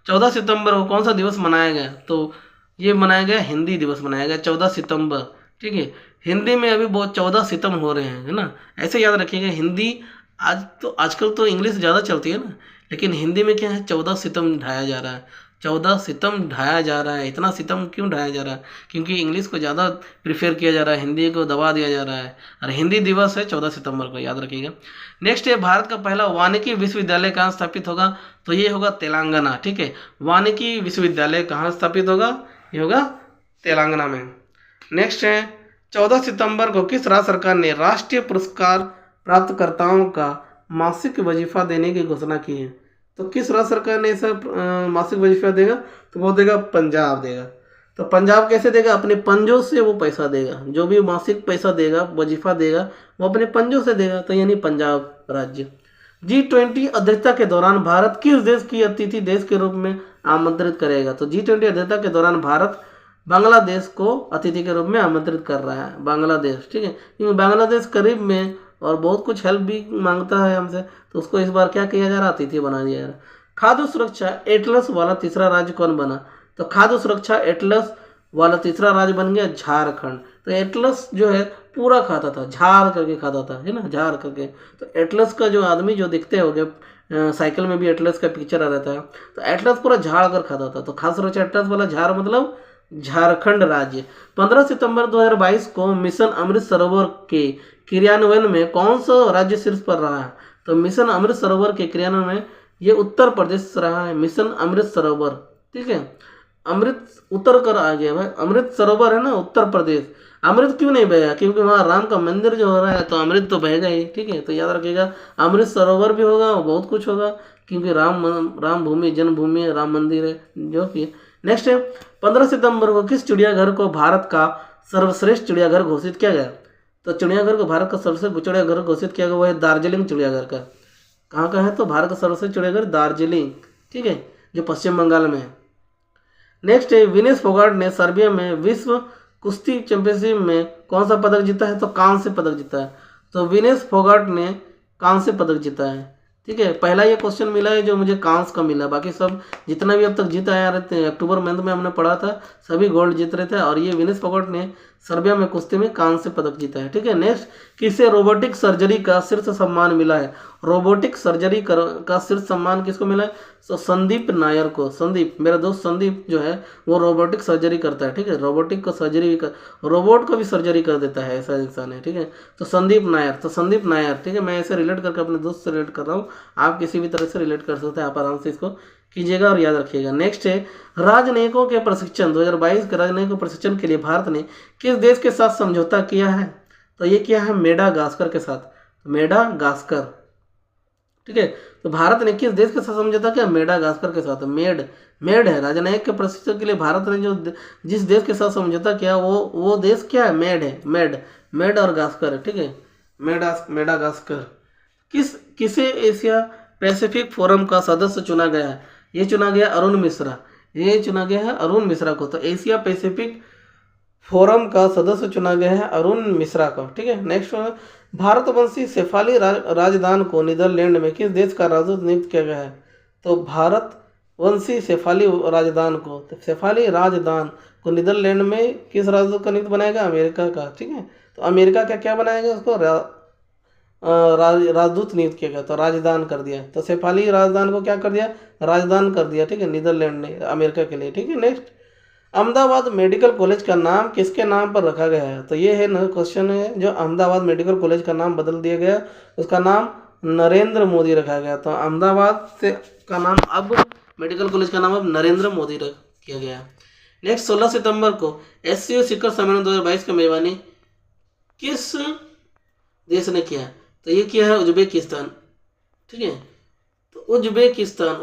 [SPEAKER 1] 14 सितंबर को कौन सा दिवस मनाया गया? तो ये मनाया गया हिंदी दिवस मनाया गया 14 सितंबर, ठीक है। हिंदी में अभी बहुत 14 सितम हो रहे हैं, है ना, ऐसे याद रखिएगा। हिंदी आजकल तो इंग्लिश ज़्यादा चलती है ना, लेकिन हिंदी में क्या है, 14 सितम ढाया जा रहा है, 14 सितम ढाया जा रहा है। इतना सितम क्यों ढाया जा रहा है? क्योंकि इंग्लिश को ज़्यादा प्रीफर किया जा रहा है, हिंदी को दबा दिया जा रहा है, और हिंदी दिवस है 14 सितंबर को, याद रखिएगा। नेक्स्ट है भारत का पहला वानिकी विश्वविद्यालय कहाँ स्थापित होगा? तो ये होगा तेलंगाना, ठीक है। वानिकी विश्वविद्यालय कहाँ स्थापित होगा? ये होगा तेलंगाना में। नेक्स्ट है 14 सितंबर को किस राज्य सरकार ने राष्ट्रीय पुरस्कार प्राप्तकर्ताओं का मासिक वजीफा देने की घोषणा की है? तो किस राज्य सरकार ने ऐसा मासिक वजीफा देगा? तो वो देगा पंजाब देगा। तो पंजाब कैसे देगा? अपने पंजों से वो पैसा देगा, जो भी मासिक पैसा देगा, वजीफा देगा, वो अपने पंजों से देगा, तो यानी पंजाब राज्य। G20 अध्यक्षता के दौरान भारत किस देश की अतिथि देश के रूप में आमंत्रित करेगा? तो G20 अध्यक्षता के दौरान भारत बांग्लादेश को अतिथि के रूप में आमंत्रित कर रहा है, बांग्लादेश, ठीक है। क्योंकि बांग्लादेश करीब में और बहुत कुछ हेल्प भी मांगता है हमसे, तो उसको इस बार क्या किया जा रहा है, अतिथि बना दिया जा रहा है। खाद्य सुरक्षा एटलस वाला तीसरा राज्य कौन बना? तो खाद्य सुरक्षा एटलस वाला तीसरा राज्य बन गया झारखंड। तो एटलस जो है पूरा खाता था, झाड़ करके खाता था, है ना, झाड़ करके। तो एटलस का जो आदमी जो दिखते होंगे साइकिल में भी एटलस का पिक्चर आ रहता है, तो एटलस पूरा झाड़ कर खाता था। तो खास सुरक्षा एटलस वाला झाड़ मतलब झारखंड राज्य। 15 सितंबर 2022 को मिशन अमृत सरोवर के क्रियान्वयन में कौन सा राज्य शीर्ष पर रहा है? तो मिशन अमृत सरोवर के क्रियान्वयन में ये उत्तर प्रदेश रहा है, मिशन अमृत सरोवर। ठीक है, अमृत उतर कर आ गया भाई, अमृत सरोवर है ना उत्तर प्रदेश। अमृत क्यों नहीं बहेगा? क्योंकि वहाँ राम का मंदिर जो हो रहा है, तो अमृत तो बहेगा ही। ठीक है, तो याद रखिएगा अमृत सरोवर भी होगा और बहुत कुछ होगा, क्योंकि राम भूमि जन्मभूमि है, राम मंदिर है जो कि। नेक्स्ट है 15 सितंबर को किस चिड़ियाघर को भारत का सर्वश्रेष्ठ चिड़ियाघर घोषित किया गया? तो चिड़ियाघर को भारत का सर्वश्रेष्ठ चिड़ियाघर घोषित किया गया, वो है दार्जिलिंग चिड़ियाघर का। कहाँ का है? तो भारत का सर्वश्रेष्ठ चिड़ियाघर दार्जिलिंग। ठीक है, जो पश्चिम बंगाल में है। नेक्स्ट है विनेश फोगाट ने सर्बिया में विश्व कुश्ती चैंपियनशिप में कौन सा पदक जीता है? तो कांस्य पदक जीता है। तो विनेश फोगाट ने कांस्य पदक जीता है। ठीक है, पहला ये क्वेश्चन मिला है जो मुझे कांस्य का मिला, बाकी सब जितना भी अब तक जीता आ रहे थे, अक्टूबर मंथ में हमने पढ़ा था, सभी गोल्ड जीत रहे थे, और ये विनेश फोगाट ने सर्बिया में कुश्ती में कांस्य पदक जीता है। ठीक है, नेक्स्ट किसे रोबोटिक सर्जरी का शीर्ष सम्मान मिला है? रोबोटिक सर्जरी का शीर्ष सम्मान किसको मिला है? तो संदीप नायर को। संदीप, मेरा दोस्त संदीप जो है वो रोबोटिक सर्जरी करता है। ठीक है, रोबोटिक को सर्जरी भी रोबोट को भी सर्जरी कर देता है, ऐसा इंसान है। ठीक है, तो संदीप नायर, तो संदीप नायर। ठीक है, मैं ऐसे रिलेट करके अपने दोस्त से रिलेट कर रहा हूँ, आप किसी भी तरह से रिलेट कर सकते हैं, आप आराम से इसको कीजिएगा और याद रखिएगा। नेक्स्ट है राजनयिकों के प्रशिक्षण 2022 के राजनयिकों प्रशिक्षण के लिए भारत ने किस देश के साथ समझौता किया है? तो ये किया है मेडागास्कर के साथ, मेडागास्कर। ठीक है, तो भारत ने किस देश के साथ समझौता किया? मेडागास्कर के साथ। मेड है, राजनयिक के प्रशिक्षण के लिए भारत ने जो जिस देश के साथ समझौता किया वो देश क्या है? मेड है, मेड और गास्कर है। ठीक है, मेडागास्कर। किसे एशिया पैसिफिक फोरम का सदस्य चुना गया है? ये चुना गया अरुण मिश्रा, ये चुना गया है अरुण मिश्रा को। तो एशिया पैसिफिक फोरम का सदस्य चुना गया है अरुण मिश्रा को। ठीक है, नेक्स्ट भारतवंशी शेफाली राजदान को नीदरलैंड में किस देश का राजदूत नियुक्त किया गया है? तो भारतवंशी शेफाली राजदान को, तो शेफाली राजदान को नीदरलैंड में किस राजदूत का नियुक्त बनाएगा? अमेरिका का। ठीक है, तो अमेरिका का क्या बनाएगा उसको? राजदूत नियुक्त किया गया, तो राजदान कर दिया। तो शेफाली राजदान को क्या कर दिया? राजदान कर दिया। ठीक है, नीदरलैंड ने अमेरिका के लिए। ठीक है, नेक्स्ट अहमदाबाद मेडिकल कॉलेज का नाम किसके नाम पर रखा गया है? तो ये है ना क्वेश्चन है, जो अहमदाबाद मेडिकल कॉलेज का नाम बदल दिया गया, उसका नाम नरेंद्र मोदी रखा गया। तो अहमदाबाद से का नाम अब मेडिकल कॉलेज का नाम अब नरेंद्र मोदी रख किया गया। नेक्स्ट 16 सितंबर को SCO शिखर सम्मेलन 2022 की मेजबानी किस देश ने किया? तो ये किया है उज्बेकिस्तान। ठीक है, तो उज्बेकिस्तान।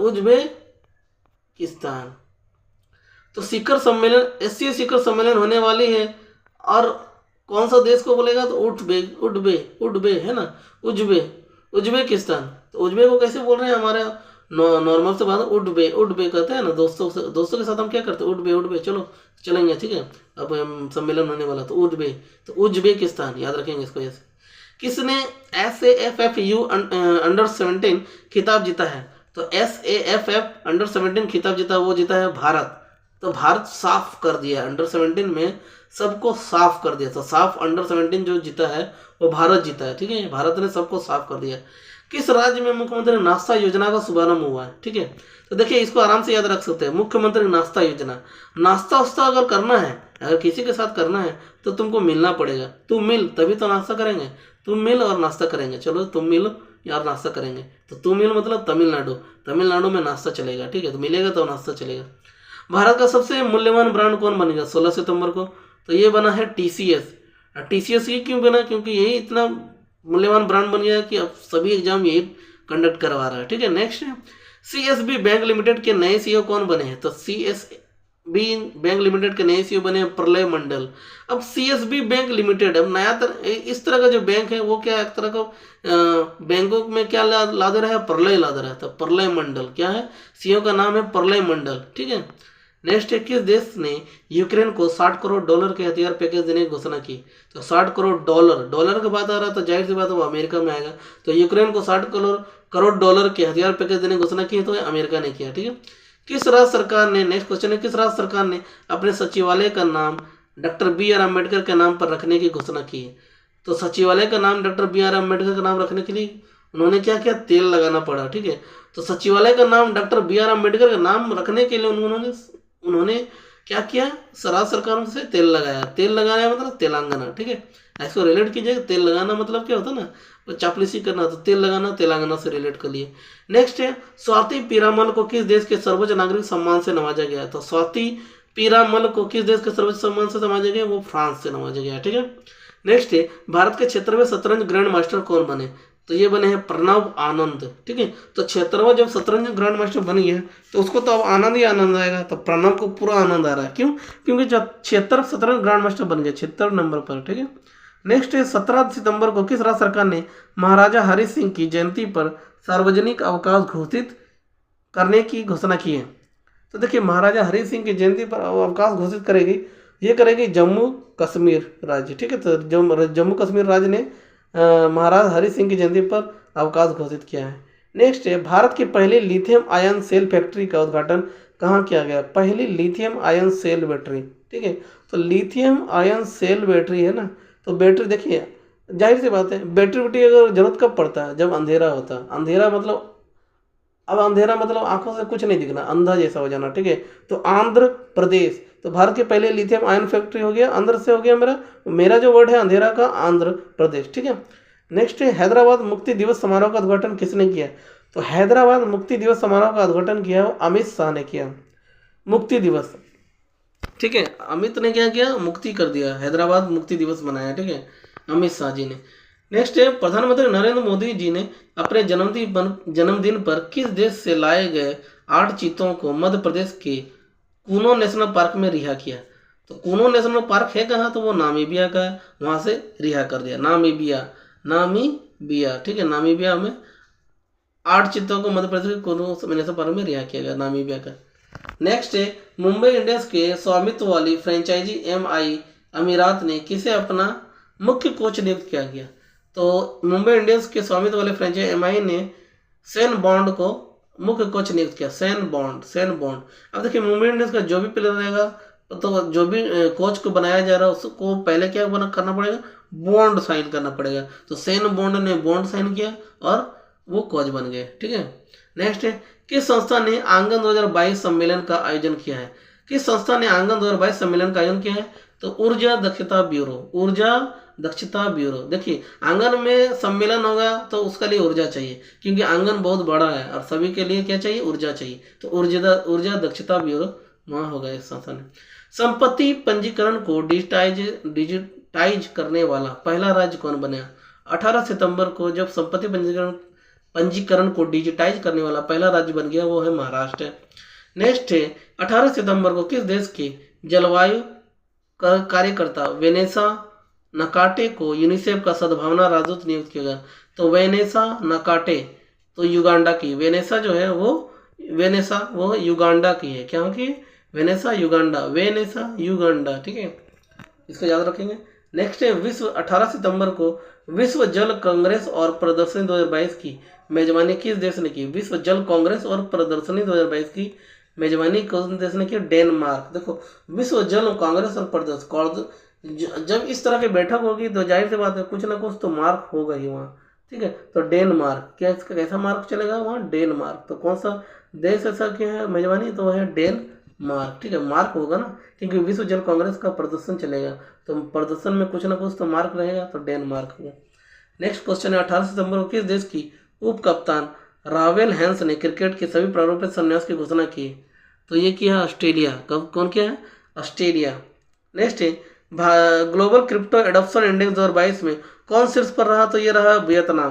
[SPEAKER 1] तो शिखर सम्मेलन SCO शिखर सम्मेलन होने वाली है, और कौन सा देश को बोलेगा? तो उज्बे है ना, उज्बेकिस्तान। तो उज्बे को कैसे बोल रहे हैं? हमारे नॉर्मल से बात उज्बे कहते हैं ना, दोस्तों के साथ हम क्या करते हैं? उज्बे चलो चलेंगे। ठीक है, अब सम्मेलन होने वाला, तो उज्बेकिस्तान याद रखेंगे इसको। ऐसे किसने SAFFU अंडर 17 खिताब जीता है? तो SAFF अंडर 17 खिताब जीता, वो जीता है भारत। तो भारत साफ कर दिया, अंडर 17 में सबको साफ कर दिया। तो साफ अंडर 17 जो जीता है वो भारत जीता है। ठीक है, भारत ने सबको साफ कर दिया। किस राज्य में मुख्यमंत्री नाश्ता योजना का शुभारंभ हुआ है? ठीक है, तो देखिए इसको आराम से याद रख सकते हैं, मुख्यमंत्री नाश्ता योजना। नाश्ता अगर करना है, अगर किसी के साथ करना है तो तुमको मिलना पड़ेगा। तुम मिल तभी तो नाश्ता करेंगे, तुम मिल और नाश्ता करेंगे। चलो तुम मिल यार नाश्ता करेंगे, तो तुम मिल मतलब तमिलनाडु में नाश्ता चलेगा। ठीक है, तो मिलेगा तो नाश्ता चलेगा। भारत का सबसे मूल्यवान ब्रांड कौन बनेगा 16 सितंबर को? तो ये बना है TCS। TCS ये क्यों बना? क्योंकि यही इतना मूल्यवान ब्रांड बन गया कि अब सभी एग्जाम यही कंडक्ट करवा रहा है। ठीक है, नेक्स्ट है CSB बैंक लिमिटेड के नए CEO कौन बने हैं? तो CSB बैंक लिमिटेड के नए CEO बने हैं प्रलय मंडल। अब CSB बैंक लिमिटेड अब नया इस तरह का जो बैंक है वो क्या एक तरह का बैंकों में क्या ला दे रहा है? प्रलय ला दे रहा है। तो प्रलय मंडल क्या है? CEO का नाम है प्रलय मंडल। ठीक है, नेक्स्ट है किस देश ने यूक्रेन को $60 करोड़ के हथियार पैकेज देने की घोषणा की? तो $60 करोड़ की बात आ रहा तो जाहिर सी बात है वो अमेरिका में आएगा। तो यूक्रेन को $60 करोड़ के हथियार पैकेज देने की घोषणा की, तो अमेरिका ने किया। ठीक है, किस राज्य सरकार ने, नेक्स्ट क्वेश्चन है, किस राज्य सरकार ने अपने सचिवालय का नाम डॉक्टर BR अम्बेडकर के नाम पर रखने की घोषणा की है? तो सचिवालय का नाम डॉक्टर BR अम्बेडकर का नाम रखने के लिए उन्होंने क्या किया? तेल लगाना पड़ा। ठीक है, तो सचिवालय का नाम डॉक्टर BR अम्बेडकर का नाम रखने के लिए उन्होंने क्या किया, राज्य सरकारों से तेल लगाया, तेल लगाया मतलब तेलंगाना, ठीक है, इसको रिलेट कीजिए, तेल लगाना मतलब क्या होता है ना, तो चापलूसी करना, तो तेल लगाना तेलंगाना से रिलेट कर लिए। नेक्स्ट है स्वाति पीरामल को किस देश के सर्वोच्च नागरिक सम्मान से नवाजा गया, तो स्वाति पीरामल को किस देश के सर्वोच्च सम्मान से नवाजा गया, वो फ्रांस से नवाजा गया, ठीक है। नेक्स्ट है भारत के 76वें शतरंज ग्रैंड मास्टर कौन बने, तो ये बने हैं प्रणव आनंद, ठीक है। तो 76वां जब शतरंज ग्रैंड मास्टर बन गया तो उसको तो अब आनंद ही आनंद आएगा, तो प्रणव को पूरा आनंद आ रहा है, क्यों, क्योंकि जब 76 शतरंज ग्रैंड मास्टर बन गया 76 नंबर पर, ठीक है। नेक्स्ट है 17 सितंबर को किस राज्य सरकार ने महाराजा हरि सिंह की जयंती पर सार्वजनिक अवकाश घोषित करने की घोषणा की है, तो देखिए महाराजा हरि सिंह की जयंती पर अवकाश घोषित करेगी, ये करेगी जम्मू कश्मीर राज्य, ठीक है। तो जम्मू कश्मीर राज्य ने महाराज हरि सिंह की जयंती पर अवकाश घोषित किया है। नेक्स्ट है भारत की पहली लिथियम आयन सेल फैक्ट्री का उद्घाटन कहाँ किया गया, पहली लिथियम आयन सेल बैटरी, ठीक है। तो लिथियम आयन सेल बैटरी है ना, तो बैटरी देखिए जाहिर सी बात है, बैटरी अगर जरूरत कब पड़ता है, जब अंधेरा होता है, अंधेरा मतलब अब अंधेरा मतलब आंखों से कुछ नहीं दिखना, अंधा जैसा हो जाना, ठीक है। तो आंध्र प्रदेश, तो भारत के पहले लिथियम आयन फैक्ट्री हो गया, आंध्र से हो गया मेरा जो वर्ड है अंधेरा का, आंध्र प्रदेश, ठीक है। नेक्स्ट है हैदराबाद मुक्ति दिवस समारोह का उद्घाटन किसने किया, तो हैदराबाद मुक्ति दिवस समारोह का उद्घाटन किया वो अमित शाह ने किया, मुक्ति दिवस, ठीक है। अमित ने क्या किया, मुक्ति कर दिया, हैदराबाद मुक्ति दिवस मनाया, ठीक है, अमित शाह जी ने। नेक्स्ट है प्रधानमंत्री नरेंद्र मोदी जी ने अपने जन्मदिन पर किस देश से लाए गए 8 चीतों को मध्य प्रदेश के कूनो नेशनल पार्क में रिहा किया, तो कूनो नेशनल पार्क है कहाँ, तो वो नामीबिया का है, वहाँ से रिहा कर दिया, नामीबिया, ठीक है। नामीबिया में 8 चीतों को मध्य प्रदेश के कूनो नेशनल पार्क में रिहा किया गया, नामीबिया का। नेक्स्ट है मुंबई इंडियंस के स्वामित्व वाली फ्रेंचाइजी MI अमीरात ने किसे अपना मुख्य कोच नियुक्त किया गया, तो मुंबई इंडियंस के स्वामित्व वाले फ्रेंचाइजी MI ने सेन बॉन्ड को मुख्य कोच नियुक्त किया, सेन बॉन्ड। अब देखिए मुंबई इंडियंस का जो भी प्लेयर रहेगा, तो जो भी कोच को बनाया जा रहा है उसको पहले क्या करना पड़ेगा, बॉन्ड साइन करना पड़ेगा, तो सेन बॉन्ड ने बॉन्ड साइन किया और वो कोच बन गए, ठीक है। नेक्स्ट है किस संस्था ने आंगन 2022 सम्मेलन का आयोजन किया है, किस संस्था ने आंगन 2022 सम्मेलन का आयोजन किया है, तो ऊर्जा दक्षता ब्यूरो। देखिए आंगन में सम्मेलन होगा तो उसके लिए ऊर्जा चाहिए, क्योंकि आंगन बहुत बड़ा है और सभी के लिए क्या चाहिए, ऊर्जा चाहिए, तो ऊर्जा दक्षता ब्यूरो वहाँ होगा इस संस्था ने। संपत्ति पंजीकरण को डिजिटाइज करने वाला पहला राज्य कौन बना, 18 सितंबर को जब संपत्ति पंजीकरण को डिजिटाइज करने वाला पहला राज्य बन गया, वो है महाराष्ट्र। नेक्स्ट है 18 सितंबर को किस देश के जलवायु कार्यकर्ता वेनेसा नकाटे को यूनिसेफ का सद्भावना राजदूत नियुक्त किया गया, तो वेनेसा नकाटे तो युगांडा की, वेनेसा जो है वो युगांडा की है, क्या होगी, वेनेसा युगांडा, ठीक है, इसको याद रखेंगे। नेक्स्ट है 18 सितंबर को विश्व जल कांग्रेस और प्रदर्शनी 2022 की मेजबानी किस देश ने की, विश्व जल कांग्रेस और प्रदर्शनी 2022 की मेजबानी कौन देश ने की, डेनमार्क। देखो विश्व जल कांग्रेस और प्रदर्शनी, जब इस तरह की बैठक होगी तो जाहिर सी बात है कुछ ना कुछ तो मार्क होगा ही वहाँ, ठीक है। तो डेनमार्क, क्या इसका कैसा मार्क चलेगा वहाँ, डेनमार्क। तो कौन सा देश ऐसा क्या है मेजबानी, तो है डेनमार्क, ठीक है, मार्क होगा ना, क्योंकि विश्व जल कांग्रेस का प्रदर्शन चलेगा तो प्रदर्शन में कुछ ना कुछ तो मार्क रहेगा, तो डेनमार्क होगा। नेक्स्ट क्वेश्चन है 18 सितंबर को किस देश की उप कप्तान रावेल हैंस ने क्रिकेट के सभी प्रारूप संन्यास की घोषणा की, तो ये किया ऑस्ट्रेलिया, कौन किया है, ऑस्ट्रेलिया। नेक्स्ट है ग्लोबल क्रिप्टो एडॉप्शन इंडेक्स 2022 में कौन शीर्ष पर रहा, तो ये रहा वियतनाम,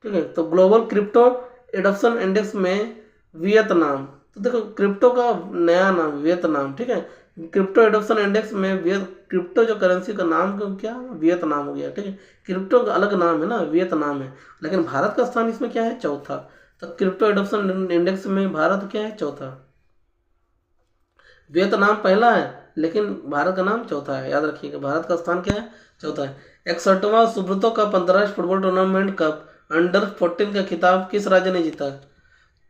[SPEAKER 1] ठीक है। तो ग्लोबल क्रिप्टो एडॉप्शन इंडेक्स में वियतनाम, तो देखो क्रिप्टो का नया नाम वियतनाम, ठीक है। क्रिप्टो एडॉप्शन इंडेक्स में क्रिप्टो जो करेंसी का नाम क्या वियतनाम हो गया, ठीक है। क्रिप्टो का अलग नाम है ना, वियतनाम है, लेकिन भारत का स्थान इसमें क्या है, चौथा। तो क्रिप्टो एडॉप्शन इंडेक्स में भारत क्या है, चौथा, वियतनाम पहला है लेकिन भारत का नाम चौथा है, याद रखिएगा भारत का स्थान क्या है, चौथा है। 61वां सुब्रतो कप अंतर्राष्ट्रीय फुटबॉल टूर्नामेंट कप अंडर 14 का खिताब किस राज्य ने जीता,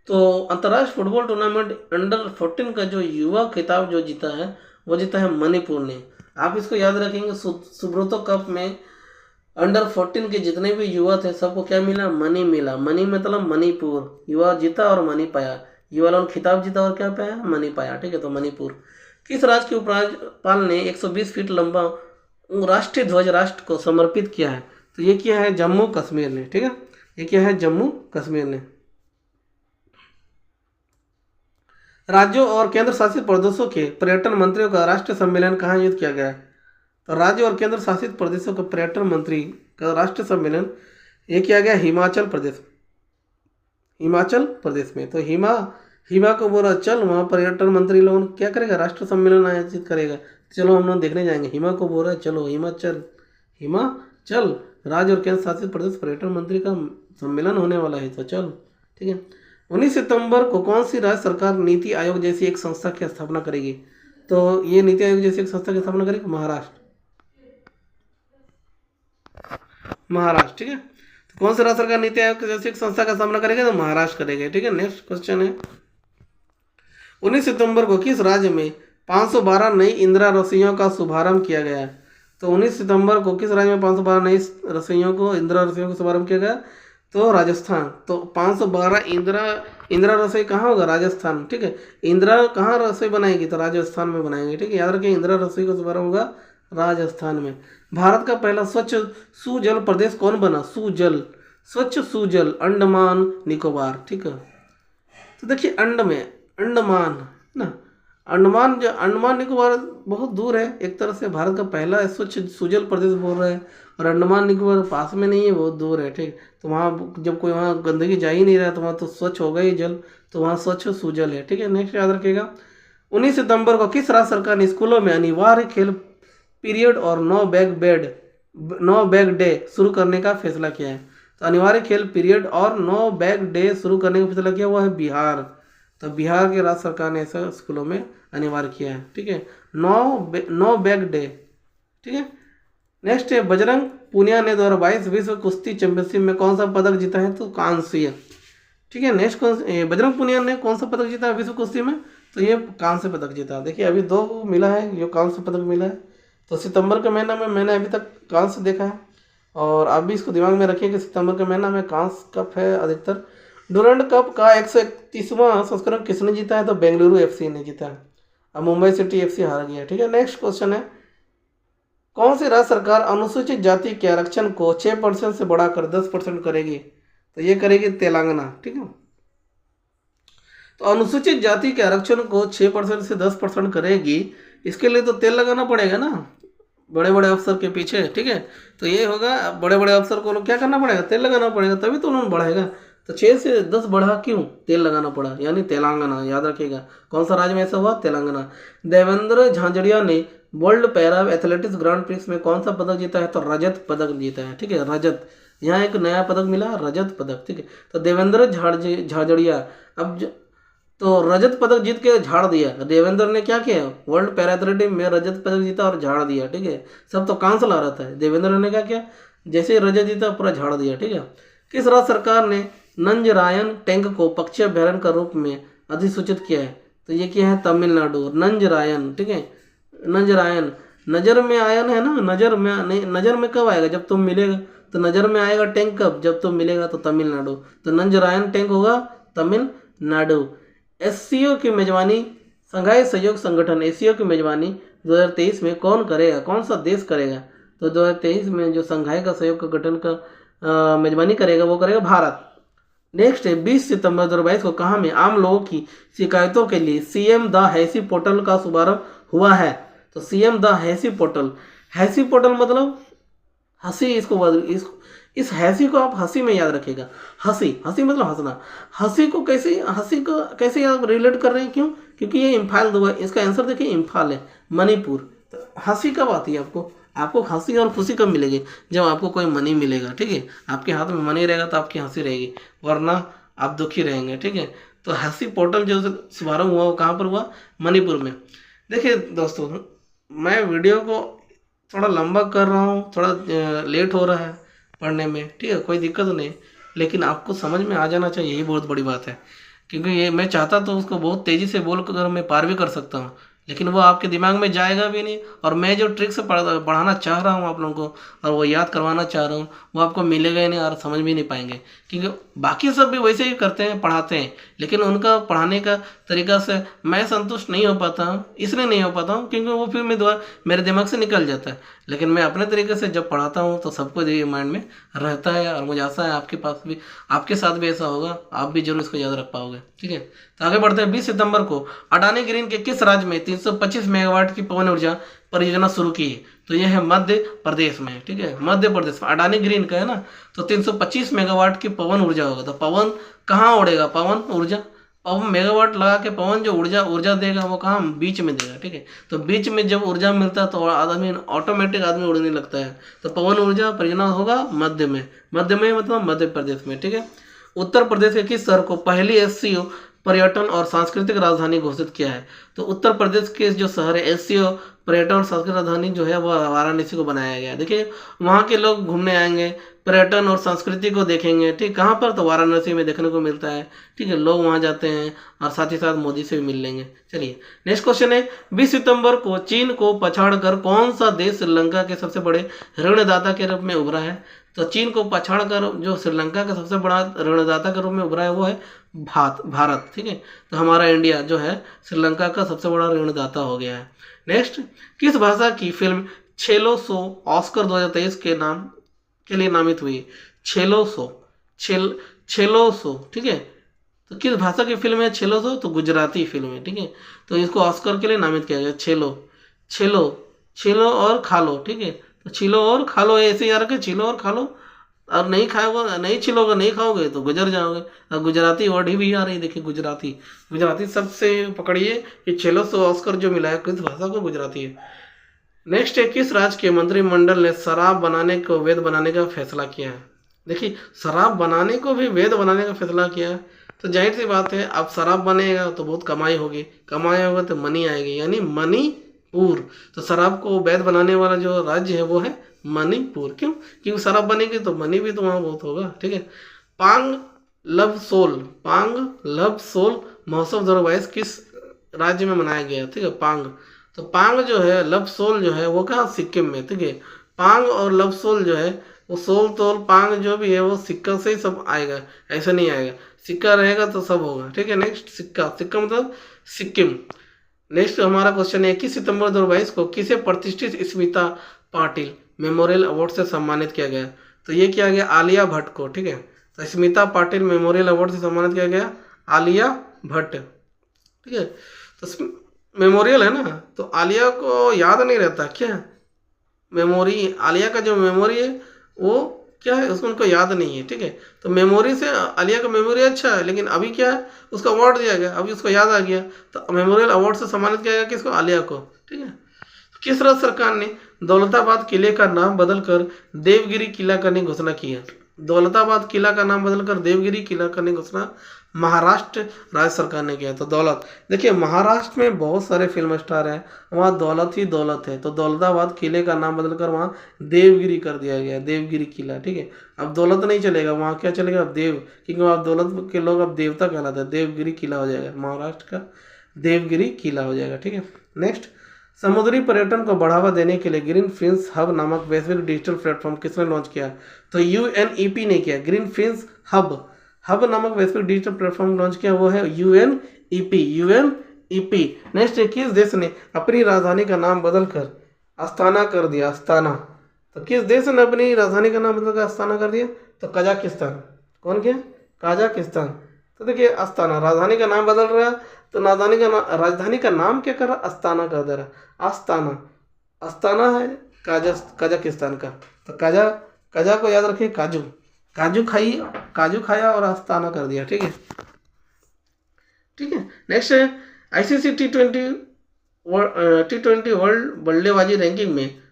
[SPEAKER 1] तो अंतर्राष्ट्रीय फुटबॉल टूर्नामेंट अंडर 14 का जो युवा खिताब जो जीता है वो जीता है मणिपुर ने। आप इसको याद रखेंगे, सुब्रतो कप में अंडर 14 के जितने भी युवा थे सबको क्या मिला, मनी मिला, मनी मतलब मणिपुर, युवा जीता और मनी पाया, युवा लोगों ने खिताब जीता और क्या पाया, मनी पाया, ठीक है, तो मणिपुर। किस राज्य के उपराज्यपाल ने 120 फीट लंबा राष्ट्रीय ध्वज राष्ट्र को समर्पित किया है? तो ये किया है जम्मू कश्मीर ने, ठीक है, ये किया है जम्मू कश्मीर ने। राज्यों और केंद्र शासित प्रदेशों के पर्यटन मंत्रियों का राष्ट्रीय सम्मेलन कहाँ आयोजित किया गया है? तो राज्य और केंद्र शासित प्रदेशों के पर्यटन मंत्री का राष्ट्रीय सम्मेलन ये किया गया हिमाचल प्रदेश, हिमाचल प्रदेश में। तो हिमा को बोला चल, वहाँ पर्यटन मंत्री लोग क्या करेगा, राष्ट्रीय सम्मेलन आयोजित करेगा। चलो हम लोग देखने जाएंगे। हिमा को बोल रहा है चलो हिमाचल राज्य और केंद्र शासित प्रदेश पर्यटन मंत्री का सम्मेलन होने वाला है, तो चलो ठीक है। 19 सितंबर को कौन सी राज्य सरकार नीति आयोग जैसी एक संस्था की स्थापना करेगी? तो ये नीति आयोग जैसी एक संस्था की स्थापना करेगी महाराष्ट्र, ठीक है। तो कौन सी राज्य सरकार नीति आयोग जैसी एक संस्था का स्थापना करेगी? तो महाराष्ट्र करेगी, ठीक है। नेक्स्ट क्वेश्चन है 19 सितंबर को किस राज्य में 512 नई इंदिरा रसोइयों का शुभारंभ किया गया? तो 19 सितंबर को किस राज्य में 512 नई इंदिरा रसोइयों का शुभारंभ किया गया? तो राजस्थान। तो 512 इंदिरा रसोई कहाँ होगा? राजस्थान, ठीक है। इंदिरा कहाँ रसोई बनाएगी? तो राजस्थान में बनाएंगे, ठीक है। याद रखिए इंदिरा रसोई का शुभारंभ होगा राजस्थान में। भारत का पहला स्वच्छ सुजल प्रदेश कौन बना? स्वच्छ सुजल अंडमान निकोबार, ठीक है। तो देखिए अंडमान ना, अंडमान निकोबार बहुत दूर है एक तरह से। भारत का पहला स्वच्छ सुजल प्रदेश बोल रहे हैं, और अंडमान निकोबार पास में नहीं है, बहुत दूर है, ठीक। तो वहाँ जब कोई वहाँ गंदगी जा ही नहीं रहा तो वहाँ तो स्वच्छ होगा ही जल, तो वहाँ स्वच्छ सुजल है, ठीक है। नेक्स्ट याद रखिएगा 19 सितंबर को किस राज्य सरकार ने स्कूलों में अनिवार्य खेल पीरियड और नो बैग डे शुरू करने का फैसला किया है? तो अनिवार्य खेल पीरियड और नो बैग डे शुरू करने का फैसला किया हुआ है बिहार। तो बिहार के राज्य सरकार ने ऐसा स्कूलों में अनिवार्य किया है, ठीक है। नो बैग डे, ठीक है। नेक्स्ट है बजरंग पूनिया ने 2022 विश्व कुश्ती चैंपियनशिप में कौन सा पदक जीता है? तो कांस्य, ठीक है। नेक्स्ट बजरंग पूनिया ने कौन सा पदक जीता है विश्व कुश्ती में? तो ये कांस्य पदक जीता। देखिए अभी 2 मिला है, ये कांस्य पदक मिला है। तो सितंबर के महीना में मैंने अभी तक कांस्य देखा है, और आप भी इसको दिमाग में रखिए कि सितंबर के महीना में कांस्य कप है अधिकतर। डूरंड कप का 131वां संस्करण किसने जीता है? तो बेंगलुरु FC ने जीता है। अब मुंबई सिटी FC हार गया, ठीक है। नेक्स्ट क्वेश्चन है कौन सी राज्य सरकार अनुसूचित जाति के आरक्षण को 6% से बढ़ाकर 10% करेगी? तो ये करेगी तेलंगाना, ठीक है। तो अनुसूचित जाति के आरक्षण को 6% से 10% करेगी, इसके लिए तो तेल लगाना पड़ेगा ना बड़े बड़े अफसर के पीछे, ठीक है। तो ये होगा बड़े बड़े अफसर को क्या करना पड़ेगा? तेल लगाना पड़ेगा, तभी तो उन्होंने बढ़ाएगा। तो 6 से 10 बढ़ा क्यों? तेल लगाना पड़ा, यानी तेलंगाना। याद रखिएगा कौन सा राज्य में ऐसा हुआ? तेलंगाना। देवेंद्र झांझड़िया ने world para athletics grand prix में कौन सा पदक जीता है? तो रजत पदक जीता है, ठीक है। रजत, यहाँ एक नया पदक मिला, रजत पदक, ठीक है। तो देवेंद्र झांझड़िया तो रजत पदक जीत के झाड़ दिया। देवेंद्र ने क्या किया? वर्ल्ड पैरा एथलेटिक्स में रजत पदक जीता और झाड़ दिया, ठीक है। सब तो कांस्य ला रहा था, देवेंद्र ने क्या किया? जैसे ही रजत जीता पूरा झाड़ दिया, ठीक है। किस राज्य सरकार ने नंजरायन टैंक को पक्षी अभ्यारण्य का रूप में अधिसूचित किया है? तो ये क्या है? तमिलनाडु। नंजरायन, ठीक है। नंजरायन, नजर में आयन है ना, नजर में कब आएगा? जब तुम मिलेगा। तो नजर में आएगा टैंक कब? जब तुम मिलेगा। तो तमिलनाडु। तो नंजरायन टैंक होगा तमिलनाडु। एससीओ की मेजबानी, शंघाई सहयोग संगठन एससीओ की मेजबानी 2023 में कौन करेगा? कौन सा देश करेगा? तो 2023 में जो शंघाई का सहयोग गठन का मेजबानी करेगा वो करेगा भारत। नेक्स्ट है 20 सितंबर 2022 को कहाँ में आम लोगों की शिकायतों के लिए सीएम द हैसी पोर्टल का शुभारंभ हुआ है? तो सीएम द हैसी पोर्टल मतलब हंसी, इस हंसी को आप हंसी में याद रखिएगा। हंसी मतलब हंसना। हंसी को कैसे आप रिलेट कर रहे हैं? क्यों? क्योंकि ये इम्फाल दुआ, इसका आंसर देखिए इम्फाल है, मणिपुर। तो हंसी कब आती है आपको हंसी और खुशी कब मिलेगी? जब आपको कोई मनी मिलेगा, ठीक है। आपके हाथ में मनी रहेगा तो आपकी हंसी रहेगी, वरना आप दुखी रहेंगे, ठीक है। तो हंसी पोर्टल जो शुभारंभ हुआ वो कहाँ पर हुआ? मणिपुर में। देखिए दोस्तों, मैं वीडियो को थोड़ा लंबा कर रहा हूँ, थोड़ा लेट हो रहा है पढ़ने में, ठीक है। कोई दिक्कत नहीं, लेकिन आपको समझ में आ जाना चाहिए, यही बहुत बड़ी बात है। क्योंकि ये मैं चाहता तो उसको बहुत तेज़ी से बोल कर मैं पार भी कर सकता हूँ, लेकिन वो आपके दिमाग में जाएगा भी नहीं, और मैं जो ट्रिक से पढ़ाना चाह रहा हूँ आप लोगों को और वो याद करवाना चाह रहा हूँ वो आपको मिलेगा ही नहीं और समझ भी नहीं पाएंगे, क्योंकि बाकी सब भी वैसे ही करते हैं, पढ़ाते हैं, लेकिन उनका पढ़ाने का तरीका से मैं संतुष्ट नहीं हो पाता हूँ। इसलिए नहीं हो पाता हूँ क्योंकि वो फिर मेरे दिमाग से निकल जाता है। लेकिन मैं अपने तरीके से जब पढ़ाता हूँ तो सबको ये माइंड में रहता है, और मुझे आशा है आपके पास भी, आपके साथ भी ऐसा होगा, आप भी जरूर इसको याद रख पाओगे। ठीक है, तो आगे बढ़ते हैं। 20 सितंबर को अडानी ग्रीन के किस राज्य में 325 मेगावाट की पवन ऊर्जा परियोजना शुरू की? तो यह है मध्य प्रदेश में। ठीक है, मध्य प्रदेश में अडानी ग्रीन का है ना, तो 325 मेगावाट की पवन ऊर्जा होगा। तो पवन कहाँ उड़ेगा? पवन ऊर्जा, पवन मेगावाट लगा के पवन जो ऊर्जा देगा वो कहाँ? बीच में देगा। ठीक है, तो बीच में जब ऊर्जा मिलता है तो आदमी ऑटोमेटिक उड़ने लगता है। तो पवन ऊर्जा परियोजना होगा मध्य में, मध्य में मतलब मध्य प्रदेश में। ठीक है, उत्तर प्रदेश के किस शहर को पहली एससीओ पर्यटन और सांस्कृतिक राजधानी घोषित किया है? तो उत्तर प्रदेश के जो शहर है एससीओ पर्यटन और सांस्कृतिक राजधानी जो है वो वाराणसी को बनाया गया है। देखिए वहाँ के लोग घूमने आएंगे, पर्यटन और संस्कृति को देखेंगे। ठीक, कहाँ पर? तो वाराणसी में देखने को मिलता है। ठीक है, लोग वहाँ जाते हैं और साथ ही साथ मोदी से भी मिल लेंगे। चलिए नेक्स्ट क्वेश्चन है, 20 सितंबर को चीन को पछाड़कर कौन सा देश श्रीलंका के सबसे बड़े ऋणदाता के रूप में उभरा है? तो चीन को पछाड़कर जो श्रीलंका का सबसे बड़ा ऋणदाता के रूप में उभरा है वो है भारत। ठीक है, तो हमारा इंडिया जो है श्रीलंका का सबसे बड़ा ऋणदाता हो गया है। नेक्स्ट, किस भाषा की फिल्म छेलो सो ऑस्कर 2023 के लिए नामित हुई? छेलो सो। ठीक है, तो किस भाषा की फिल्म है छेलो सो? तो गुजराती फिल्म है। ठीक है, तो इसको ऑस्कर के लिए नामित किया गया। छेलो और खा लो। ठीक है, तो छिलो और खा लो, ऐसे यार के छिलो और खा लो, और नहीं खाओगे, नहीं छिलोगे, नहीं खाओगे तो गुजर जाओगे। और गुजराती वर्ड ही भी आ रही, देखिए गुजराती सबसे पकड़िए कि छेलो सो ऑस्कर जो मिला है किस भाषा को? गुजराती है। नेक्स्ट है, किस राज्य के मंत्रिमंडल ने शराब बनाने को वैध बनाने का फैसला किया है? देखिए शराब बनाने को भी वैध बनाने का फैसला किया है, तो जाहिर सी बात है अब शराब बनेगा तो बहुत कमाई होगी, कमाई होगा तो मनी आएगी, यानी मणिपुर। तो शराब को वैध बनाने वाला जो राज्य है वो है मणिपुर। क्यों? क्योंकि शराब बनेगी तो मनी भी तो वहाँ बहुत होगा। ठीक है, पांग लव सोल महोत्सव 2022 किस राज्य में मनाया गया? ठीक है, पांग। तो पांग जो है, लव सोल जो है वो कहाँ? सिक्किम में। ठीक है, पांग और लव सोल जो है वो सोल तोल पांग जो भी है वो सिक्का से ही सब आएगा, ऐसा नहीं आएगा। सिक्का रहेगा तो सब होगा। ठीक है, नेक्स्ट सिक्का मतलब सिक्किम। नेक्स्ट हमारा क्वेश्चन है, 21 सितंबर 2022 को किसे प्रतिष्ठित स्मिता पाटिल मेमोरियल अवार्ड से सम्मानित किया गया? तो ये किया गया आलिया भट्ट को। ठीक है, तो स्मिता पाटिल मेमोरियल अवार्ड से सम्मानित किया गया आलिया भट्ट। ठीक है, तो मेमोरियल है ना, तो आलिया को याद नहीं रहता क्या? मेमोरी, आलिया का जो मेमोरी है वो क्या है, उसको उनको याद नहीं है। ठीक है, तो मेमोरी से आलिया का मेमोरी अच्छा है, लेकिन अभी क्या है, उसका अवार्ड दिया गया, अभी उसको याद आ गया, तो मेमोरियल अवार्ड से सम्मानित किया गया किसको? आलिया को। ठीक है, किस राज्य सरकार ने दौलताबाद किले का नाम बदलकर देवगिरी किला करने की घोषणा की है? दौलताबाद किला का नाम बदलकर देवगिरी किला करने की घोषणा महाराष्ट्र राज्य सरकार ने किया। तो दौलत, देखिए महाराष्ट्र में बहुत सारे फिल्म स्टार हैं, वहाँ दौलत ही दौलत है, तो दौलताबाद किले का नाम बदलकर वहाँ देवगिरी कर दिया गया, देवगिरी किला। ठीक है, अब दौलत नहीं चलेगा, वहाँ क्या चलेगा? अब देव, क्योंकि वहाँ दौलत के लोग अब देवता कहलाते हैं। देवगिरी किला हो जाएगा, महाराष्ट्र का देवगिरी किला हो जाएगा। ठीक है, नेक्स्ट, समुद्री पर्यटन को बढ़ावा देने के लिए ग्रीन फिन्स हब नामक वैश्विक डिजिटल प्लेटफॉर्म किसने लॉन्च किया? तो यूएनईपी ने किया। ग्रीन फिन्स हब नामक वैश्विक डिजिटल प्लेटफॉर्म लॉन्च किया, वो है यूएनईपी। नेक्स्ट, किस देश ने अपनी राजधानी का नाम बदलकर अस्ताना कर दिया? अस्ताना, तो किस देश ने अपनी राजधानी का नाम बदलकर अस्ताना कर दिया? तो कजाकिस्तान। कौन क्या? कजाकिस्तान। तो देखिए अस्ताना, राजधानी का नाम बदल रहा है, तो राजधानी का नाम क्या कर रहा? अस्ताना कर दे रहा। अस्ताना है कजाकिस्तान का, तो कजा को याद रखिए, काजू खाया और अस्ताना कर दिया। ठीक है, नेक्स्ट है, आईसीसी टी20 वर्ल्ड बल्लेबाजी रैंकिंग में